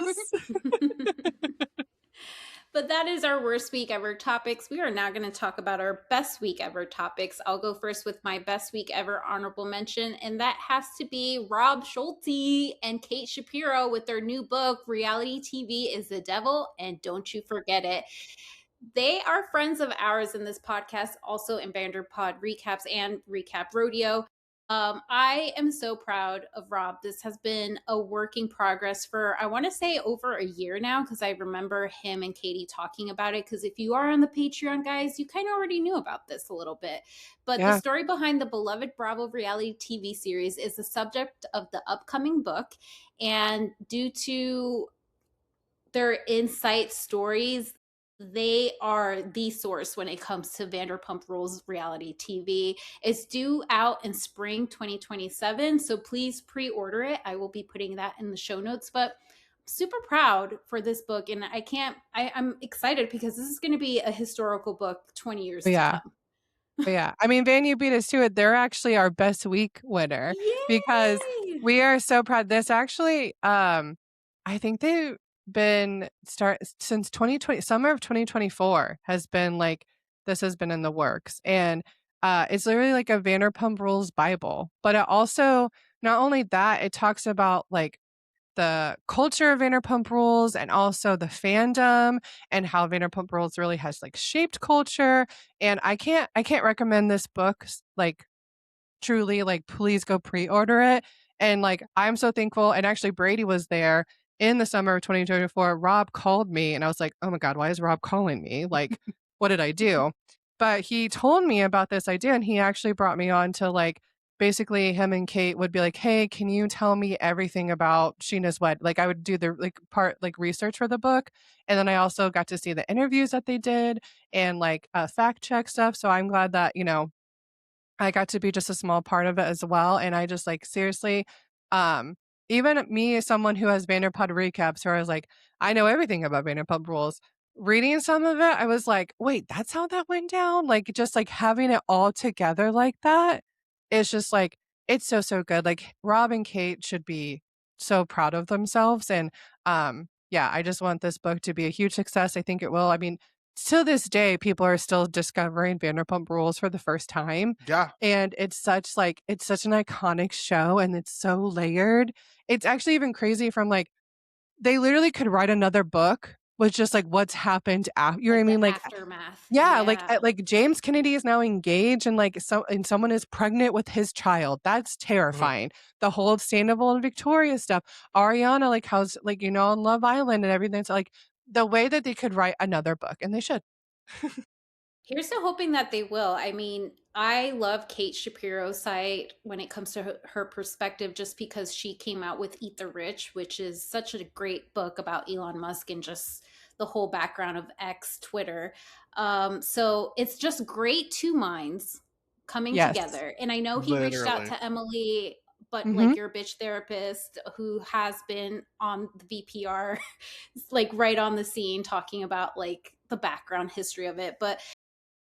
But that is our worst week ever topics. We are now going to talk about our best week ever topics. I'll go first with my best week ever honorable mention, and that has to be Rob Schulte and Kate Shapiro with their new book, Reality TV is the Devil, and Don't You Forget It. They are friends of ours in this podcast, also in Vanderpod Recaps and Recap Rodeo. I am so proud of Rob. This has been a work in progress for, I want to say, over a year now, because I remember him and Katie talking about it. Because if you are on the Patreon, guys, you kind of already knew about this a little bit. But the story behind the beloved Bravo reality TV series is the subject of the upcoming book. And due to their insight stories, they are the source when it comes to Vanderpump Rules reality TV. It's due out in spring 2027, so please pre-order it. I will be putting that in the show notes, but I'm super proud for this book, and I'm excited because this is going to be a historical book 20 years to come. Yeah. I mean, Van You beat us to it. They're actually our best week winner because Yay! we are so proud. This actually, I think they've been since 2020, summer of 2024 has been like, this has been in the works. And it's literally like a Vanderpump Rules Bible. But it also, not only that, it talks about like the culture of Vanderpump Rules and also the fandom and how Vanderpump Rules really has like shaped culture. And I can't recommend this book like truly, like, please go pre-order it. And like, I'm so thankful. And actually Brady was there in the summer of 2024. Rob called me and I was like, oh my God, why is Rob calling me? Like, what did I do? But he told me about this idea and he actually brought me on to like, basically him and Kate would be like, hey, can you tell me everything about Sheena's wed? Like I would do the like part like research for the book. And then I also got to see the interviews that they did and like fact check stuff. So I'm glad that, you know, I got to be just a small part of it as well. And I just like seriously, um, even me as someone who has Vanderpump recaps where I was like, I know everything about Vanderpump Rules. Reading some of it, I was like, wait, that's how that went down? Like just like having it all together like that is just like it's so, so good. Like Rob and Kate should be so proud of themselves. And yeah, I just want this book to be a huge success. I think it will. I mean, to this day, people are still discovering Vanderpump Rules for the first time. Yeah. And it's such an iconic show and it's so layered. It's actually even crazy from like, they literally could write another book with just like what's happened after, you know what I mean? Like, Aftermath. yeah, like James Kennedy is now engaged and like and someone is pregnant with his child. That's terrifying. The whole Sandoval and Victoria stuff. Ariana, like how's like, you know, on Love Island and everything. So like the way that they could write another book and they should. Here's to hoping that they will. I mean, I love Kate Shapiro's site when it comes to her perspective, just because she came out with Eat the Rich, which is such a great book about Elon Musk and just the whole background of X Twitter. So it's just great two minds coming Yes. together. And I know he reached out Literally. to Emily, but Mhm. like your bitch therapist who has been on the VPR, like right on the scene talking about like the background history of it. But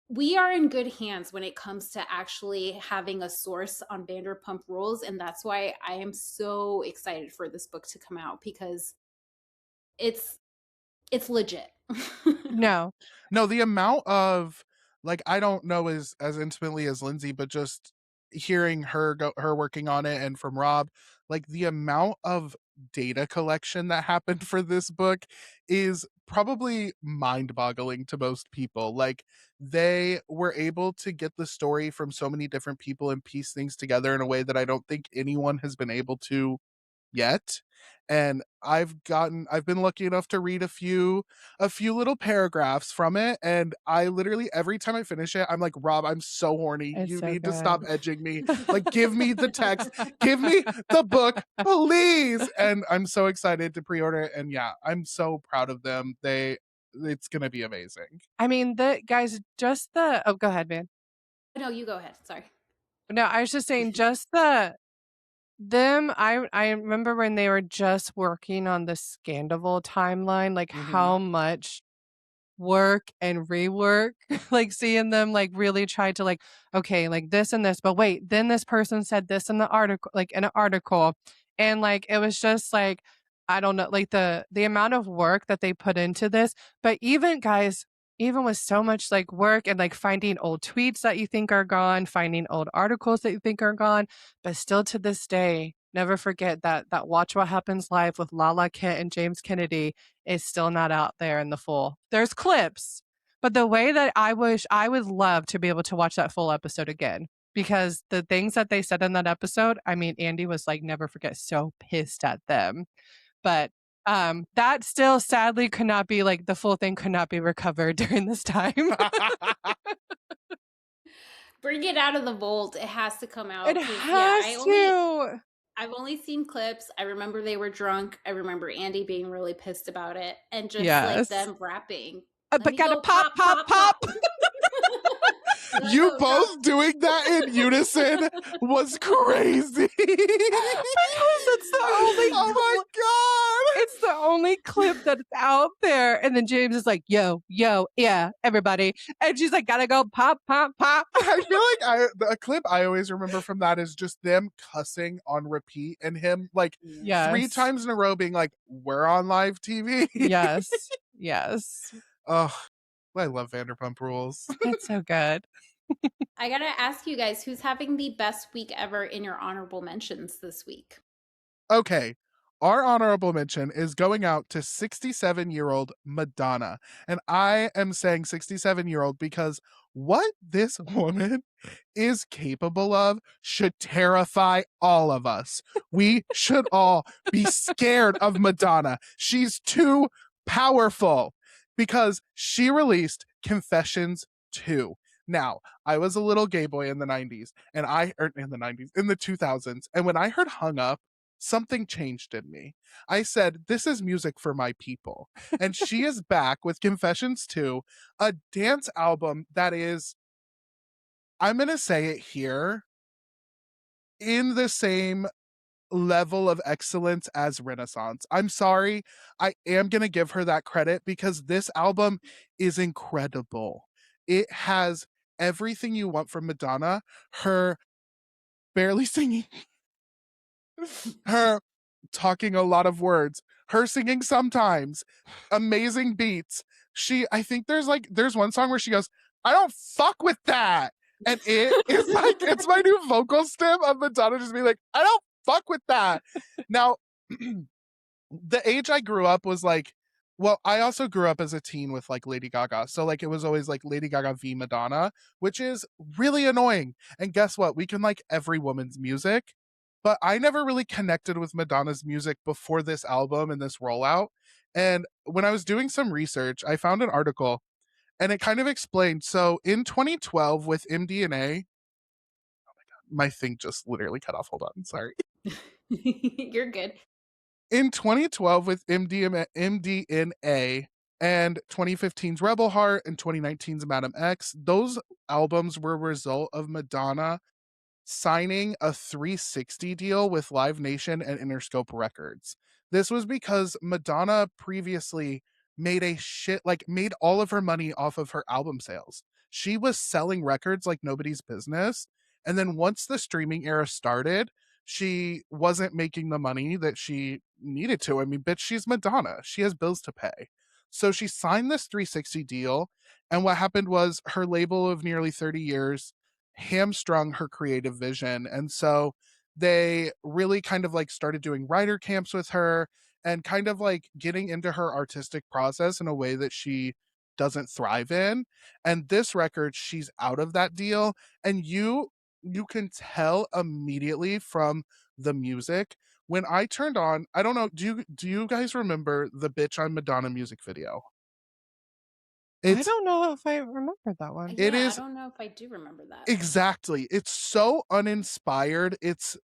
we are in good hands when it comes to actually having a source on Vanderpump Rules. And that's why I am so excited for this book to come out, because it's legit. No. No, the amount of like I don't know as intimately as Lindsay, but just hearing her working on it and from Rob, like the amount of data collection that happened for this book is probably mind-boggling to most people. Like, they were able to get the story from so many different people and piece things together in a way that I don't think anyone has been able to yet. And I've been lucky enough to read a few little paragraphs from it, and I literally every time I finish it I'm like, Rob, I'm so horny, It's you so need to stop good. edging me. Like, give me the text, give me the book, please. And I'm so excited to pre-order it, and yeah, I'm so proud of them. It's gonna be amazing. I mean, the guys, just the oh, go ahead, man. No, you go ahead. Sorry. No, I was just saying, just them. I remember when they were just working on the Scandival timeline, like Hmm. how much work and rework, like seeing them like really try to like, okay, like this and this, but wait, then this person said this in the article, like in an article. And like it was just like, I don't know, like the amount of work that they put into this. But even guys, even with so much like work and like finding old tweets that you think are gone, finding old articles that you think are gone, but still to this day, never forget that Watch What Happens Live with Lala Kent and James Kennedy is still not out there in the full. There's clips, but the way that I wish I would love to be able to watch that full episode again because the things that they said in that episode, I mean, Andy was like, never forget, so pissed at them. But that still sadly could not be like the full thing could not be recovered during this time. Bring it out of the vault. It has to come It out because yeah, has to. I've only seen clips. I remember they were drunk. I remember Andy being really pissed about it and just like Yes. them rapping. Let But me gotta go pop, pop, pop, pop, pop. pop. Let You go drop. both doing that in unison was crazy. Because it's the only Oh my god. it's the only clip that's out there. And then James is like, yo, yo, yeah, everybody. And she's like, gotta go pop, pop, pop. I feel like a clip I always remember from that is just them cussing on repeat and him like Yes. yes. 3 times in a row being like, "We're on live TV." Yes. Yes. Oh, I love Vanderpump Rules. It's so good. I gotta ask you guys who's having the best week ever in your honorable mentions this week? Okay. Our honorable mention is going out to 67-year-old Madonna. And I am saying 67-year-old because what this woman is capable of should terrify all of us. We should all be scared of Madonna. She's too powerful because she released Confessions 2. Now, I was a little gay boy in the 90s and in the 90s, in the 2000s. And when I heard Hung Up, something changed in me. I said, this is music for my people. And she is back with Confessions 2, a dance album that is, I'm going to say it here, in the same level of excellence as Renaissance. I'm sorry. I am going to give her that credit because this album is incredible. It has everything you want from Madonna. Her barely singing, her talking a lot of words, her singing sometimes, amazing beats. I think there's one song where she goes, I don't fuck with that. And it is like, it's my new vocal stem of Madonna just being like, I don't fuck with that. Now, the age I grew up was like, well, I also grew up as a teen with like Lady Gaga. So like it was always like Lady Gaga v Madonna, which is really annoying. And guess what? We can like every woman's music, but I never really connected with Madonna's music before this album and this rollout. And when I was doing some research, I found an article and it kind of explained. So in 2012 with MDNA, my thing just literally cut off. Hold on. Sorry. You're good. In 2012 with MDNA and 2015's Rebel Heart and 2019's Madam X, those albums were a result of Madonna signing a 360 deal with Live Nation and Interscope Records. This was because Madonna previously made all of her money off of her album sales. She was selling records like nobody's business. And then once the streaming era started, she wasn't making the money that she needed to. I mean, bitch, she's Madonna. She has bills to pay. So she signed this 360 deal. And what happened was her label of nearly 30 years hamstrung her creative vision. And so They really kind of like started doing writer camps with her and kind of like getting into her artistic process in a way that she doesn't thrive in. And this record, she's out of that deal. And you can tell immediately from the music. When I turned on, I don't know, do you guys remember the Bitch I'm Madonna music video? I It's don't know if I remember that one. it Yeah, I is don't know if I do remember that. exactly. It's so uninspired.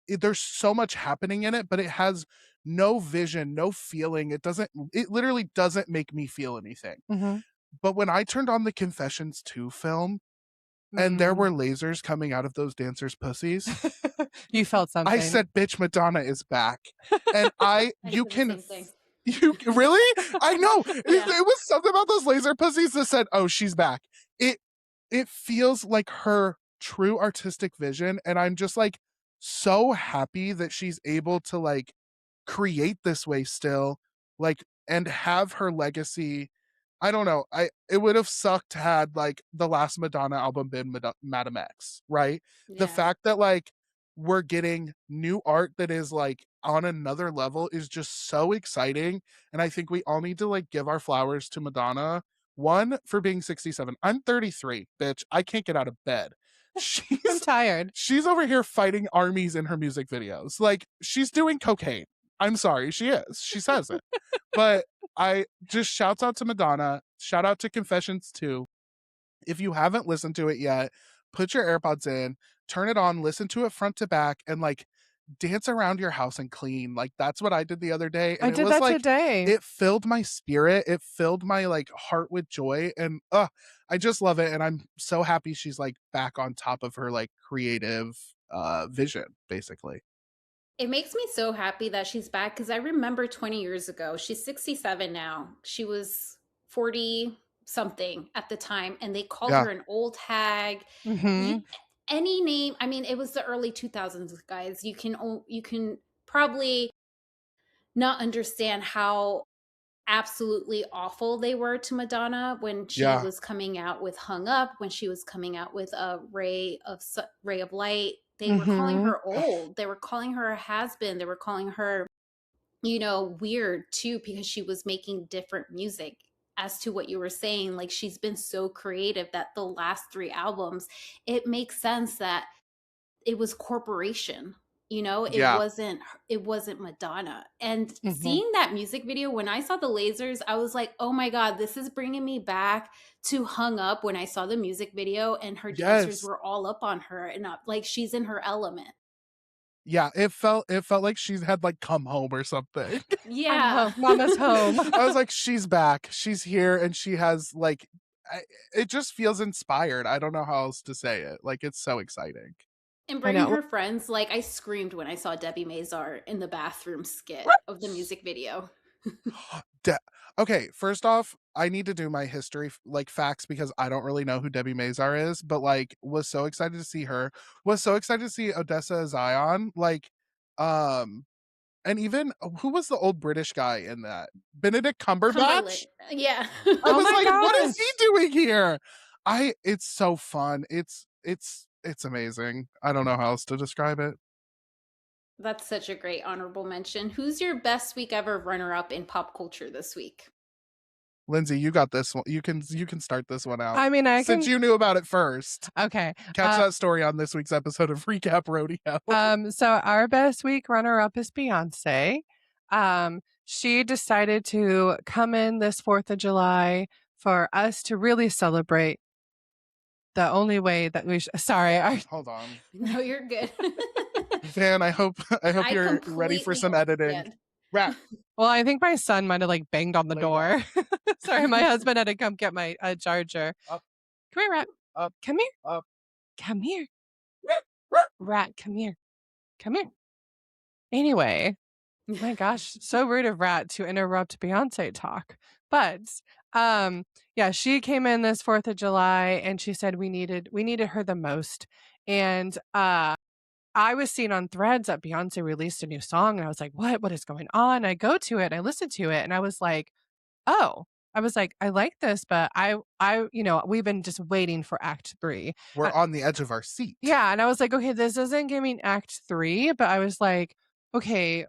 There's so much happening in it, but it has no vision, no feeling. It literally doesn't make me feel anything. Mhm. But when I turned on the Confessions 2 film and there Mm. were lasers coming out of those dancers' pussies, You felt I something. said, "Bitch, Madonna is back." And I said the same thing. you really? I know. Yeah. It was something about those laser pussies that said, "Oh, she's back." It it feels like her true artistic vision, and I'm just like so happy that she's able to like create this way still, like, and have her legacy. I don't know. It would have sucked had like the last Madonna album been Madame X, right? The Yeah. fact that like we're getting new art that is like on another level is just so exciting. And I think we all need to like give our flowers to Madonna. One, for being 67. I'm 33, bitch. I can't get out of bed. I'm tired. She's over here fighting armies in her music videos. Like she's doing cocaine. I'm sorry, she is. She says it. But I just shouts out to Madonna. Shout out to Confessions 2. If you haven't listened to it yet, put your AirPods in, turn it on, listen to it front to back, and like dance around your house and clean. Like that's what I did the other day. I And it did was that like today. it filled my spirit. It filled my like heart with joy. And I just love it. And I'm so happy she's like back on top of her like creative vision, basically. It makes me so happy that she's back because I remember 20 years ago, she's 67 now. She was 40 something at the time, and they called Yeah. her an old hag. You, Mhm. any name, I mean, it was the early 2000s, guys. You can probably not understand how absolutely awful they were to Madonna when she Yeah. was coming out with Hung Up, when she was coming out with a Ray of Light. They were calling Mhm. her old. They were calling her a has been. They were calling her, weird too because she was making different music. As to what you were saying, like she's been so creative that the last 3 albums, it makes sense that it was corporation. It Yeah. wasn't Madonna. And Mhm. seeing that music video, when I saw the lasers, I was like, oh my god, this is bringing me back to Hung Up, when I saw the music video and her dancers Yes. were all up on her, and like she's in her element. Yeah, it felt like she's had like come home or something. I'm Yeah. home. Mama's home. I was like, she's back. She's here and she has like it just feels inspired. I don't know how else to say it. Like it's so exciting. And I bringing know. her friends, like I screamed when I saw Debbie Mazar in the bathroom skit of the music video. De- okay, first off, I need to do my history like facts because I don't really know who Debbie Mazar is, but like was so excited to see her. Was so excited to see Odessa Zion. Like um and even who was the old British guy in that? Benedict Cumberland. Cumberbatch? Yeah. I Oh was my like, what is he gosh. doing here? It's so fun. It's amazing. I don't know how else to describe it. That's such a great honorable mention. Who's your best week ever runner up in pop culture this week? Lindsay, you got this one. You can start this one out. I mean, I Since can. you knew about it first. Okay. Catch that story on this week's episode of Recap Rodeo. So our best week runner up is Beyonce. She decided to come in this 4th of July for us to really celebrate the only way that sorry, Hold on. No, you're good. Van, I hope I you're ready for completely some editing. understand. Rat. well, I think my son might have like banged on the Lay door. Sorry, my husband had to come get my charger. Up, Come here, Rat. up, Come here. up. Come here. Rat, come here. Come here. Anyway, my gosh, so rude of Rat to interrupt Beyonce talk. But yeah, she came in this 4th of July and she said we needed her the most. And I was seeing on threads that Beyonce released a new song and I was like, what is going on? I go to it and I listened to it and I was like, oh, I was like, "I like this, but we've been just waiting for act 3." We're Uh on the edge of our seat. yeah, and I was like, "Okay, this isn't giving act 3," but I was like, "Okay,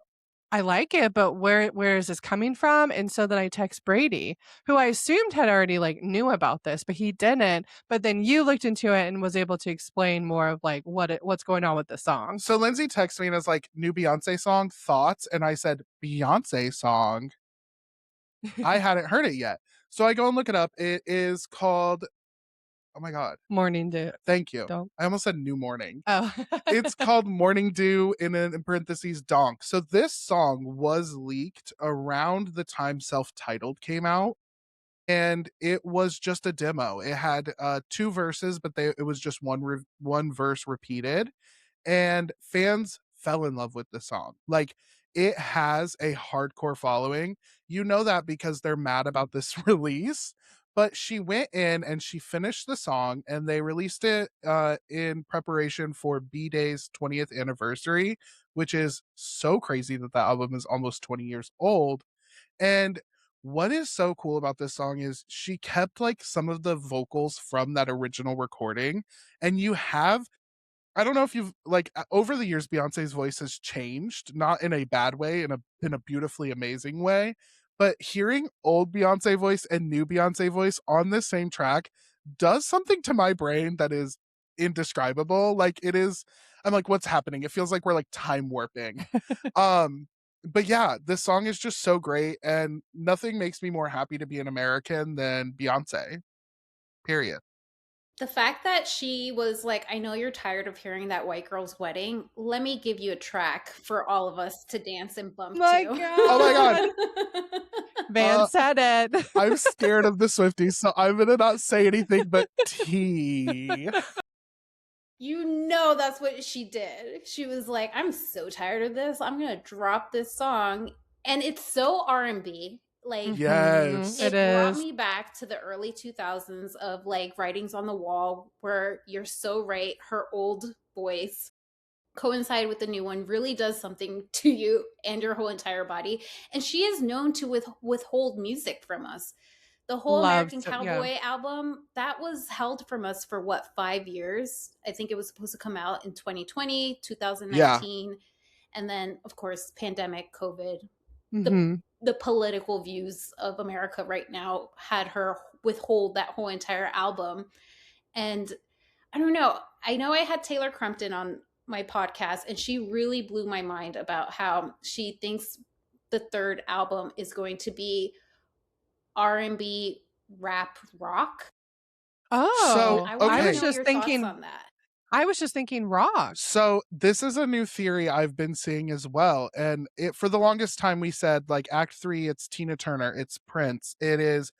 I like it, but where is this coming from?" And so then I text Brady, who I assumed had already, like, knew about this, but he didn't, but then you looked into it and was able to explain more of, like, what's going on with the song. So Lindsay texted me and was like, new Beyonce song, thoughts? And I said, Beyonce song? I hadn't heard it yet. So I go and look it up. It is called, oh my God, Morning Dew. thank you. Don't. I almost said New Morning. Oh. It's called Morning Dew in parentheses Donk. So this song was leaked around the time self-titled came out. And it was just a demo. It had two verses, but it was just one verse repeated, and fans fell in love with the song. Like, it has a hardcore following. You know that because they're mad about this release. But she went in and she finished the song, and they released it in preparation for B Day's 20th anniversary, which is so crazy that the album is almost 20 years old. And what is so cool about this song is she kept like some of the vocals from that original recording, and you have, I don't know if you've like over the years Beyonce's voice has changed, not in a bad way, in a beautifully amazing way, but hearing old Beyonce voice and new Beyonce voice on the same track does something to my brain that is indescribable. Like, it is, I'm like, what's happening? It feels like we're like time warping. um but yeah, this song is just so great, and nothing makes me more happy to be an American than Beyonce. Period. The fact that she was like, I know you're tired of hearing that white girl's wedding. Let me give you a track for all of us to dance and bump My to. Oh my God. God. Van said it. I'm scared of the Swifties, so I'm gonna not say anything but tea. You know that's what she did. She was like, I'm so tired of this. I'm going to drop this song. And it's so R&B. Like, Mhm, it Yes. it brought is. me back to the early 2000s of like writings on the wall where you're so right. Her old voice coincide with the new one really does something to you and your whole entire body. And she is known to withhold music from us. The whole Loved American it, yeah. Cowboy album that was held from us for what, 5 years? I think it was supposed to come out in 2020, Yeah. 2019, and then of course pandemic, COVID, the Mhm. the political views of America right now had her withhold that whole entire album. And I don't know. I know I had Taylor Crumpton on my podcast, and she really blew my mind about how she thinks the third album is going to be R&B, rap, rock. And So, Oh, I want I to was okay. know just your thoughts thinking on that. rock. So this is a new theory I've been seeing as well. And it, for the longest time we said like act 3 it's Tina Turner, it's Prince. It is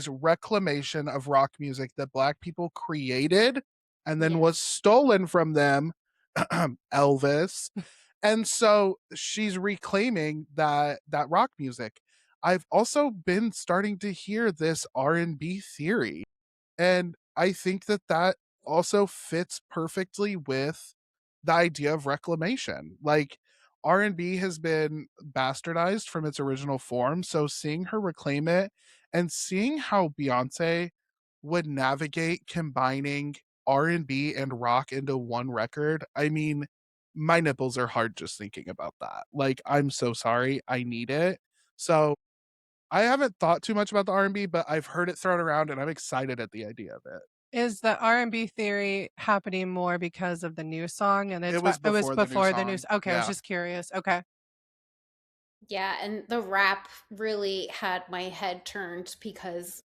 reclamation of rock music that black people created and then was Yes. stolen from them. Elvis. And so she's reclaiming that rock music. I've also been starting to hear this R&B theory, and I think that that also fits perfectly with the idea of reclamation. Like, R&B has been bastardized from its original form, so seeing her reclaim it and seeing how Beyonce would navigate combining R&B and rock into one record, I mean, my nipples are hard just thinking about that. Like, I'm so sorry, I need it. So, I haven't thought too much about the R&B, but I've heard it thrown around and I'm excited at the idea of it. Is the R&B theory happening more because of the new song, and It it's was it was before the new before the song. news? Okay, I was Yeah. just curious. Okay. Yeah, and the rap really had my head turned because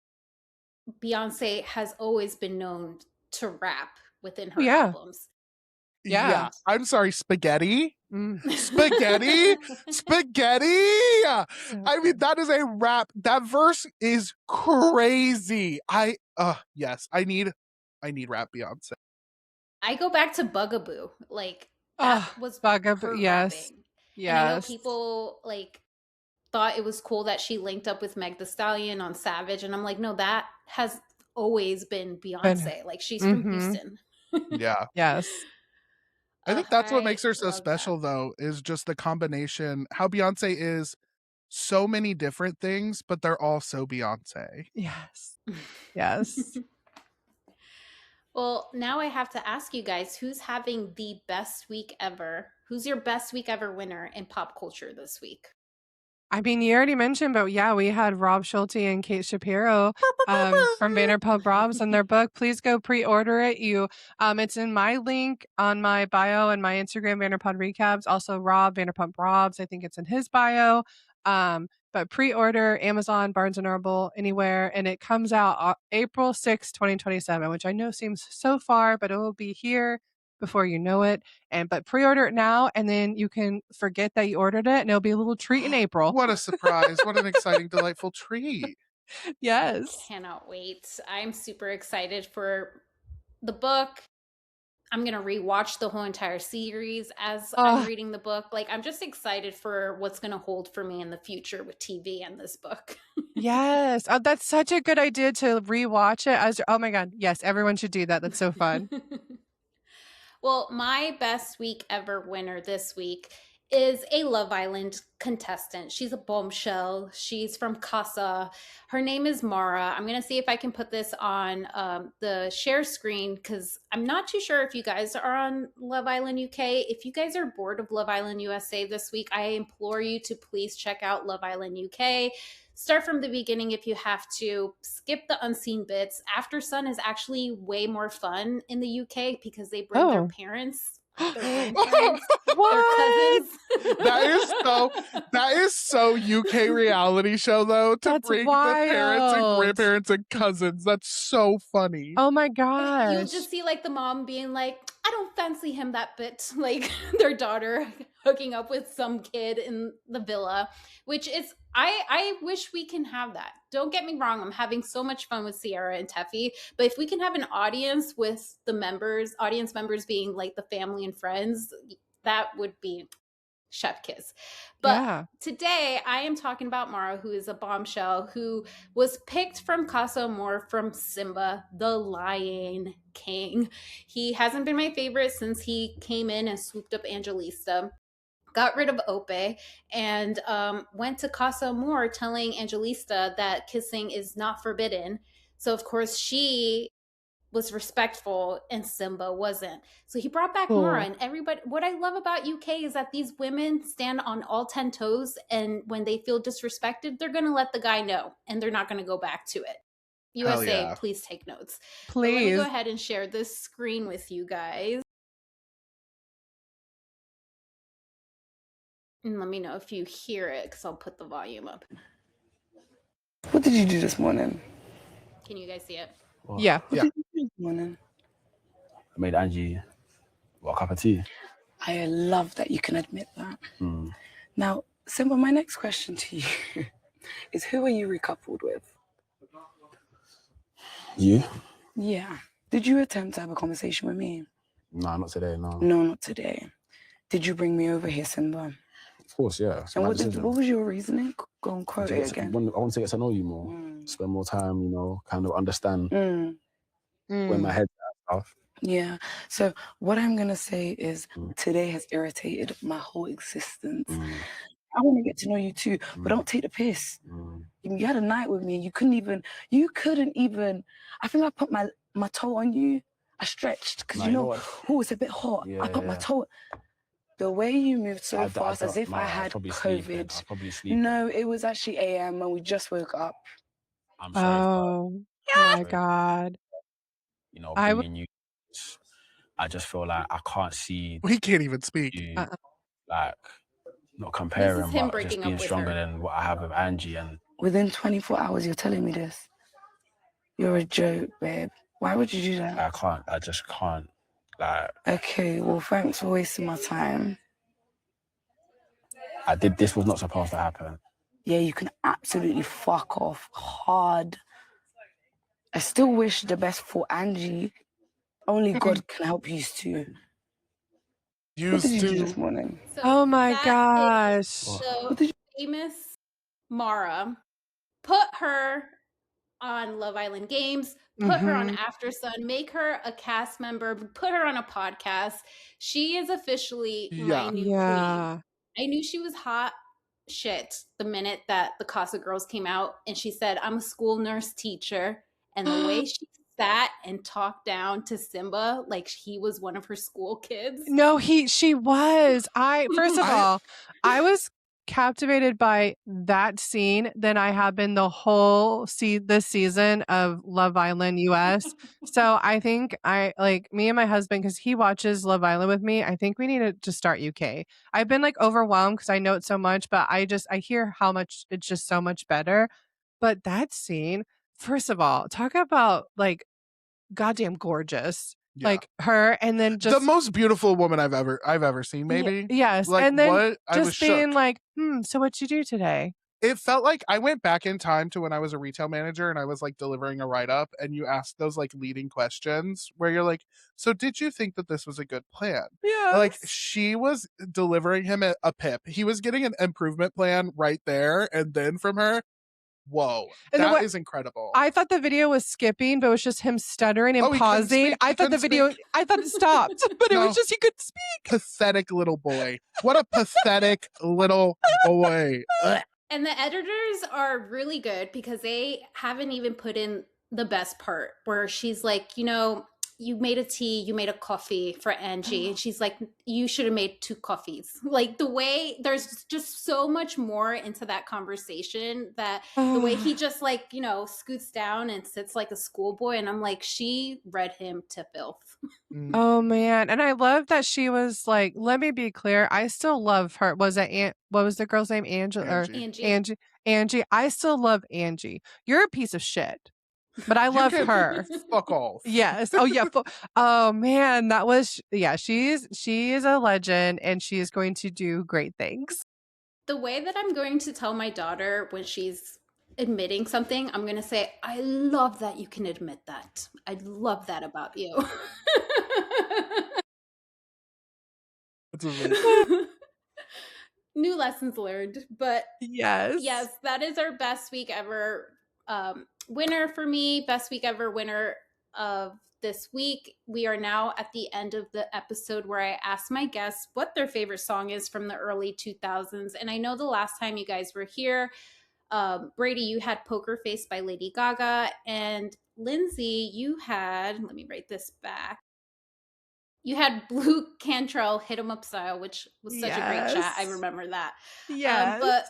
Beyonce has always been known to rap within Oh, her yeah. albums. Yeah. Yeah. I'm sorry, spaghetti? Mm. Spaghetti? Spaghetti? So I mean, good. that is a rap. That verse is crazy. Yes, I need rap Beyonce. I go back to Bugaboo. Like that Oh, was Bugaboo, her yes. rapping. And I know Yes. people like thought it was cool that she linked up with Meg the Stallion on Savage, and I'm like, no, that has always been Been Beyonce. Like she's from Mhm. Houston. Yeah. Yes. I think that's what I makes her so love that. special though, is just the combination how Beyonce is so many different things, but they're all so Beyonce. Yes. Yes. Well, now I have to ask you guys, who's having the best week ever? Who's your best week ever winner in pop culture this week? I mean, you already mentioned, but yeah, we had Rob Schulte and Kate Shapiro from Vanderpump Robs and their book. Please go pre-order it. It's in my link on my bio and my Instagram, Vanderpump Recaps. Also, Rob Vanderpump Robs. I think it's in his bio. But pre-order Amazon, Barnes and Noble, anywhere, and it comes out April 6th, 2027, which I know seems so far, but it will be here before you know it. But pre-order it now, and then you can forget that you ordered it, and it'll be a little treat in April. What a surprise. What an exciting, delightful treat. Yes. Cannot wait. I'm super excited for the book. I'm going to rewatch the whole entire series as I'm reading the book. Like, I'm just excited for what's going to hold for me in the future with TV and this book. Yes. That's such a good idea to rewatch it. Oh my God. Yes, everyone should do that. That's so fun. Well, my best week ever winner this week is a Love Island contestant. She's a bombshell. She's from Casa. Her name is Mara. I'm going to see if I can put this on the share screen because I'm not too sure if you guys are on Love Island UK. If you guys are bored of Love Island USA this week, I implore you to please check out Love Island UK. Start from the beginning if you have to. Skip the unseen bits. After Sun is actually way more fun in the UK because they bring their parents, their grandparents, their cousins. That is so UK reality show though, to That's bring wild. the parents and grandparents and cousins. That's so funny. Oh my gosh. You'll just see like the mom being like, I don't fancy him that bit. Like their daughter hooking up with some kid in the villa, which is, I wish we can have that. Don't get me wrong. I'm having so much fun with Sierra and Teffy, but if we can have an audience with the audience members being like the family and friends, that would be chef kiss. But today I am talking about Mara, who is a bombshell who was picked from Casa Amor from Simba, the Lion King. He hasn't been my favorite since he came in and swooped up Angelista, got rid of Ope, and went to Casa Amor telling Angelista that kissing is not forbidden. So of course she was respectful and Simba wasn't. So he brought back Mara, and everybody, what I love about UK is that these women stand on all 10 toes, and when they feel disrespected, they're going to let the guy know and they're not going to go back to it. USA, please take notes. Please. But let me go ahead and share this screen with you guys. And let me know if you hear it because I'll put the volume up. What did you do this morning? Can you guys see it? Well, yeah. What did you do this morning? I made Angie a cup of tea. I love that you can admit that. Now, Simba, my next question to you is, who are you recoupled with? You? Yeah. Did you attempt to have a conversation with me? No, not today, no. No, not today. Did you bring me over here, Simba? Of course, yeah. And what was your reasoning? Go and quote it again. I want to get to know you more. Spend more time, kind of understand where my head's at stuff. Yeah. So what I'm going to say is today has irritated my whole existence. I want to get to know you too, but don't take the piss. You had a night with me. You couldn't even, I think I put my toe on you. I stretched because it's a bit hot. Yeah, I put my toe. The way you moved so fast, as if I had COVID. No, it was actually AM and we just woke up. I'm sorry. Oh my God. Being you, I just feel like I can't see. We can't even speak. You, like, not comparing, this is him but just breaking being up with stronger her. than what I have with Angie. And within 24 hours, you're telling me this. You're a joke, babe. Why would you do that? I just can't. Like, okay, well, thanks for wasting my time. This was not supposed to happen. Yeah, you can absolutely fuck off hard. I still wish the best for Angie. Only God can help you too. What did you do this morning? So oh my gosh. The famous Mara, put her on Love Island Games, put her on After Sun, make her a cast member, put her on a podcast. She is officially my new queen. I knew she was hot. shit the minute that the Casa Girls came out, and she said, "I'm a school nurse teacher," and the way she sat and talked down to Simba like he was one of her school kids. No, she was. First of all, I was captivated by that scene than I have been the whole this season of Love Island US. So I think me and my husband, because he watches Love Island with me, I think we need to just start UK. I've been like overwhelmed because I know it so much, but I hear how much it's just so much better. But that scene, first of all, talk about like goddamn gorgeous. Yeah. Like her, and then just the most beautiful woman I've ever seen, maybe. Yes. Like, and then what? I was just being shook. like, so what'd you do today? It felt like I went back in time to when I was a retail manager and I was like delivering a write-up, and you asked those like leading questions where you're like, so did you think that this was a good plan? Yeah. Like, she was delivering him a pip. He was getting an improvement plan right there, and then from her, whoa, And that is incredible. I thought the video was skipping, but it was just him stuttering and he couldn't pausing. speak. I thought I thought it stopped, but it was just he could speak. Pathetic little boy. What a pathetic little boy. Ugh. And the editors are really good because they haven't even put in the best part where she's like, you made a tea, you made a coffee for Angie. And she's like, you should have made 2 coffees. Like the way there's just so much more into that conversation, that the way he just like, scoots down and sits like a schoolboy. And I'm like, she read him to filth. Oh man. And I love that she was like, let me be clear, I still love her. What was the girl's name? Angie. Angie. I still love Angie. You're a piece of shit. But I love her. Fuck off. Yes. Oh yeah. Oh man, that was she is a legend, and she is going to do great things. The way that I'm going to tell my daughter when she's admitting something, I'm going to say, I love that you can admit that. I love that about you. That's amazing. New lessons learned. But yes, that is our best week ever winner for me. Best week ever winner of this week. We are now at the end of the episode where I asked my guests what their favorite song is from the early 2000s. And I know the last time you guys were here, Brady, you had Poker Face by Lady Gaga, and Lindsay, you had, let me write this back. You had Blue Cantrell Hit 'em Up Style, which was such a great chat. I remember that. Yes. But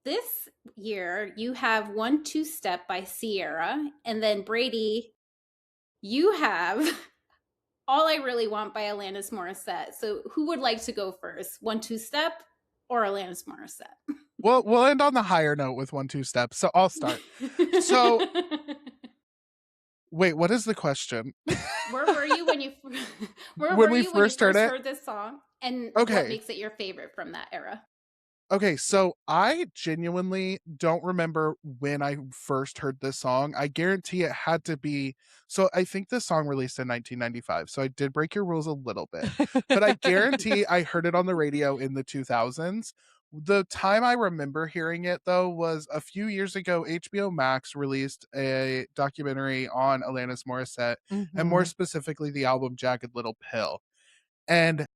this year, you have 1-2 Step by Sierra. And then Brady, you have All I Really Want by Alanis Morissette. So who would like to go first? 1-2 Step or Alanis Morissette? Well, we'll end on the higher note with 1-2 Step. So I'll start. So wait, what is the question? Where were you when you first heard this song? And Okay. what makes it your favorite from that era? Okay, so I genuinely don't remember when I first heard this song. I guarantee it had to be. So I think this song released in 1995. So I did break your rules a little bit, but I guarantee I heard it on the radio in the 2000s. The time I remember hearing it, though, was a few years ago. HBO Max released a documentary on Alanis Morissette, and more specifically, the album Jagged Little Pill. And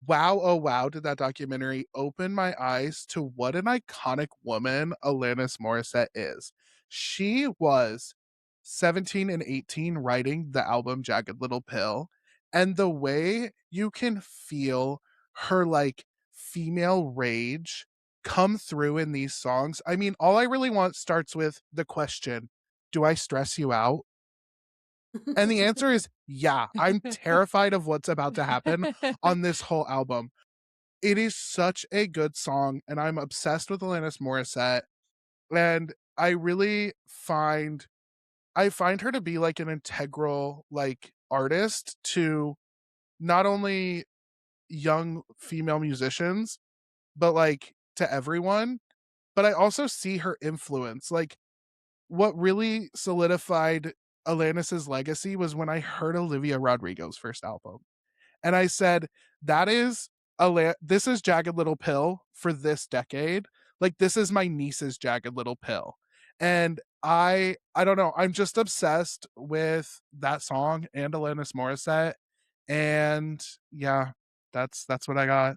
wow, oh wow, did that documentary open my eyes to what an iconic woman Alanis Morissette is. She was 17 and 18 writing the album Jagged Little Pill, and the way you can feel her like female rage come through in these songs. I mean, All I Really Want starts with the question, do I stress you out? And the answer is yeah. I'm terrified of what's about to happen on this whole album. It is such a good song, and I'm obsessed with Alanis Morissette. And I really find her to be like an integral like artist to not only young female musicians, but like to everyone. But I also see her influence. Like, what really solidified Alanis's legacy was when I heard Olivia Rodrigo's first album. And I said, this is Jagged Little Pill for this decade. Like, this is my niece's Jagged Little Pill. And I don't know, I'm just obsessed with that song and Alanis Morissette. And yeah, that's what I got.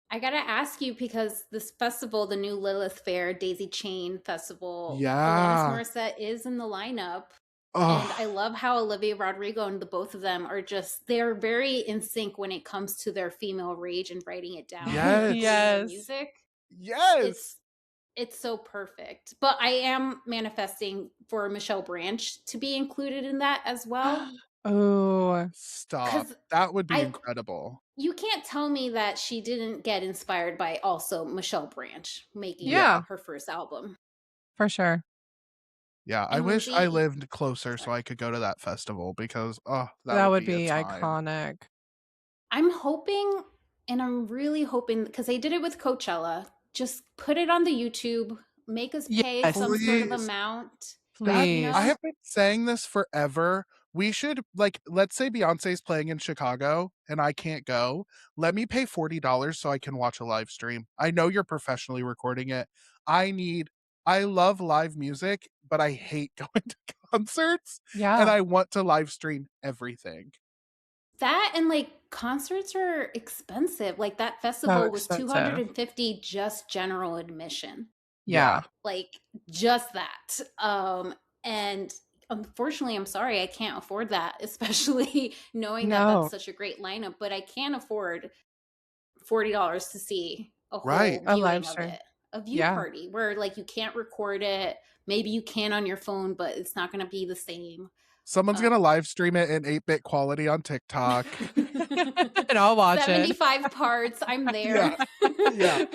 I gotta ask you because this festival, the new Lilith Fair Daisy Chain Festival, Alanis Yeah. Morissette is in the lineup. And I Oh, love how Olivia Rodrigo and the both of them are they're very in sync when it comes to their female rage and writing it down and including their Yes. music. yes. It's so perfect. But I am manifesting for Michelle Branch to be included in that as well. Oh, Stop. Because That would be I incredible. you can't tell me that she didn't get inspired by also Michelle Branch making Yeah. yeah, her first album. for sure. Yeah. I And wish I Lindsay, lived closer so sorry. I could go to that festival because, that That would would be a be time. iconic. I'm hoping, and I'm really hoping, because they did it with Coachella, just put it on the YouTube, make us pay Yes, some sort of Please. amount, That you I please. know? have been saying this forever. We should like let's say Beyonce's playing in Chicago and I can't go. Let me pay $40 so I can watch a live stream. I know you're professionally recording it. I love live music, but I hate going to concerts and Yeah, I want to live stream everything. That and like concerts are expensive. Like that so festival was expensive. 250 just general admission. Yeah. Yeah. Like just that. And unfortunately, I'm sorry, I can't afford that, especially knowing that that's No, such a great lineup, but I can't afford $40 to see a Right. whole a live viewing of stream. it. A view Yeah. party where like you can't record it. Maybe you can on your phone, but it's not going to be the same. Someone's Um, going to live stream it in 8-bit quality on TikTok. And I'll watch it. 75 parts. I'm Yeah. there. Yeah.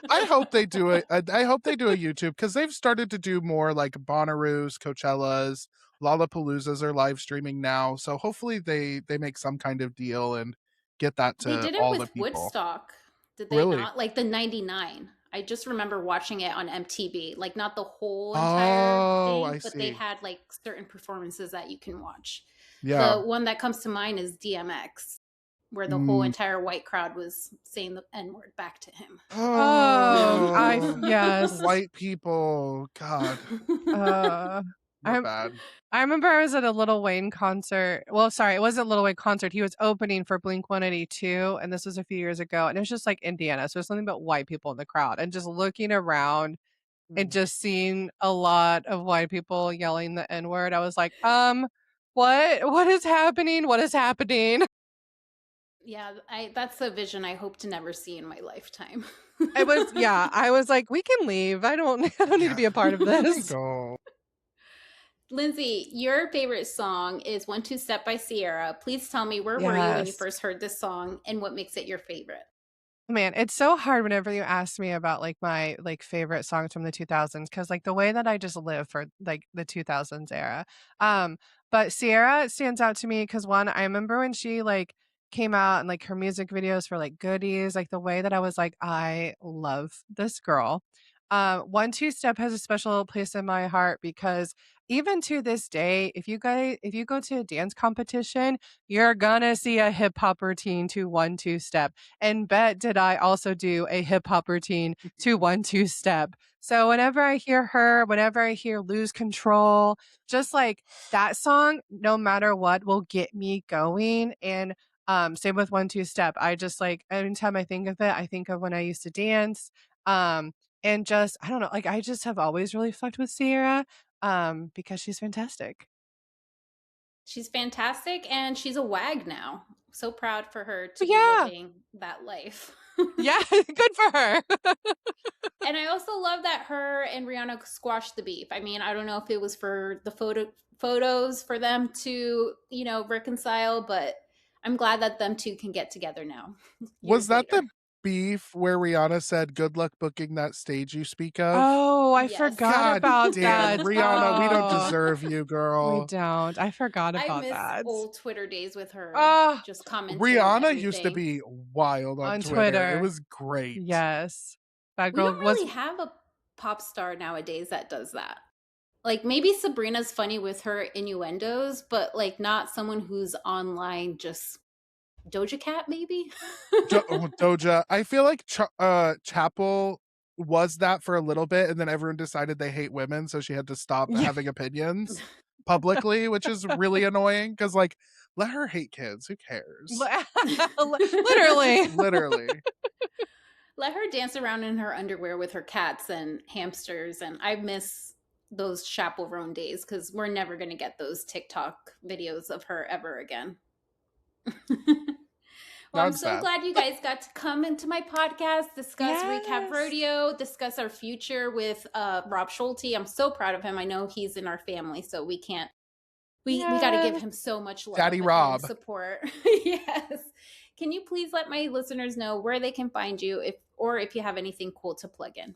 I hope they do it. I hope they do a YouTube because they've started to do more like Bonnaroo's, Coachella's, Lollapaloozas are live streaming now. So hopefully they make some kind of deal and get that They to did it all the with people. Woodstock. Did they Really? not? Like the 99. I just remember watching it on MTV. Like not the whole entire Oh, thing, I but they see. had like certain performances that you can watch. Yeah. The one that comes to mind is DMX, where the whole Mm. entire white crowd was saying the N word back to him. Oh, Oh, yes. white people. God, Uh, we're I bad. I remember I was at a Lil Wayne concert. Well, sorry, it wasn't Lil Wayne concert. He was opening for Blink 182, and this was a few years ago. And it was just like Indiana. So there's something about white people in the crowd. And just looking around and Mm. just seeing a lot of white people yelling the N-word, I was like, what is happening? What is happening? Yeah, I that's a vision I hope to never see in my lifetime. I was like, we can leave. I don't I don't need to Yeah. be a part of this. Go. Lindsay, your favorite song is One Two Step by Sierra. Please tell me, where were you when you Yes. first heard this song and what makes it your favorite? Man, it's so hard whenever you ask me about like my like favorite songs from the 2000s because like the way that I just live for like the 2000s era. But Sierra stands out to me because one, I remember when she like came out and like her music videos for like goodies, like the way that I was like, I love this girl. One Two Step has a special place in my heart because even to this day, if you go to a dance competition, you're gonna see a hip hop routine to One Two Step. And bet did I also do a hip hop routine to One Two Step. So whenever I hear her, whenever I hear Lose Control, just like that song, no matter what, will get me going. And same with One Two Step. I just like anytime I think of it, I think of when I used to dance. Um, and just I don't know, like I just have always really fucked with Sierra because she's fantastic. She's fantastic and she's a wag now. So proud for her to But be yeah, living that life. yeah, good for her. And I also love that her and Rihanna squashed the beef. I mean, I don't know if it was for the photos for them to, reconcile, but I'm glad that them two can get together now, Was years that later. the beef where Rihanna said, "Good luck booking that stage you speak of"? Oh, I Yes. forgot God about damn, that. Rihanna, we don't Oh, deserve you, we girl. don't. I forgot I about miss that. old Twitter days with her, Oh, just commenting on Rihanna used to everything. be wild on on Twitter. It Twitter. was great. Yes. That We girl don't was really have a pop star nowadays that does that. Like maybe Sabrina's funny with her innuendos, but like not someone who's online just Doja Cat maybe. Doja. I feel like Chapel was that for a little bit, and then everyone decided they hate women, so she had to stop yeah. having opinions publicly, which is really annoying because, like, let her hate kids. Who cares? Literally. Literally. Let her dance around in her underwear with her cats and hamsters. And I miss those chaperone days because we're never going to get those TikTok videos of her ever again. Well, I'm Sounds so bad. glad you guys got to come into my podcast, discuss Recap Rodeo, discuss our future with Rob Schulte. I'm so proud of him. I know he's in our family, so we can't. We got to give him so much love Daddy Rob. and support. Yes. Can you please let my listeners know where they can find you, if you have anything cool to plug in?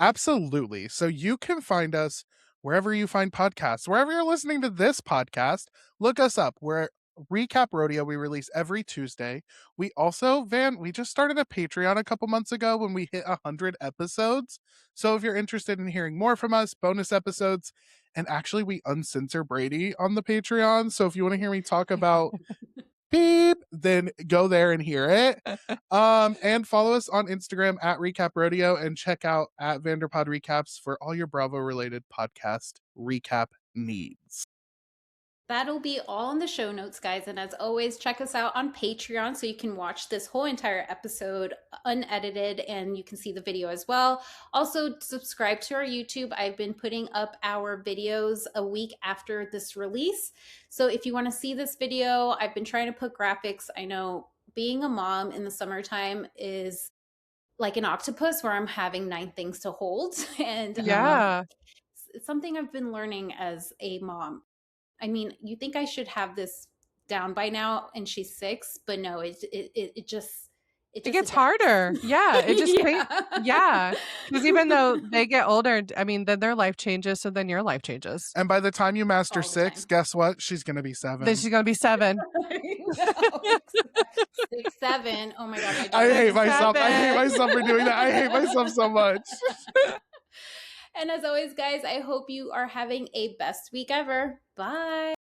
Absolutely. So you can find us wherever you find podcasts. Wherever you're listening to this podcast, look us up. We're Recap Rodeo. We release every Tuesday. We also, Van, we just started a Patreon a couple months ago when we hit 100 episodes. So if you're interested in hearing more from us, bonus episodes, and actually we uncensor Brady on the Patreon. So if you want to hear me talk about beep, then go there and hear it. And follow us on Instagram at Recap Rodeo and check out at Vanderpod Recaps for all your Bravo related podcast recap needs. That'll be all in the show notes, guys. And as always, check us out on Patreon so you can watch this whole entire episode unedited and you can see the video as well. Also, subscribe to our YouTube. I've been putting up our videos a week after this release. So if you want to see this video, I've been trying to put graphics. I know being a mom in the summertime is like an octopus where I'm having 9 things to hold. And it's something I've been learning as a mom. I mean, you think I should have this down by now, and she's 6, but no, it just gets harder. Yeah, it just because even though they get older, I mean, then their life changes, so then your life changes. And by the time you master 6, guess what? She's gonna be 7. Then she's gonna be 7. 6, 7. Oh my god, I hate myself. I hate myself for doing that. I hate myself so much. And as always, guys, I hope you are having a best week ever. Bye.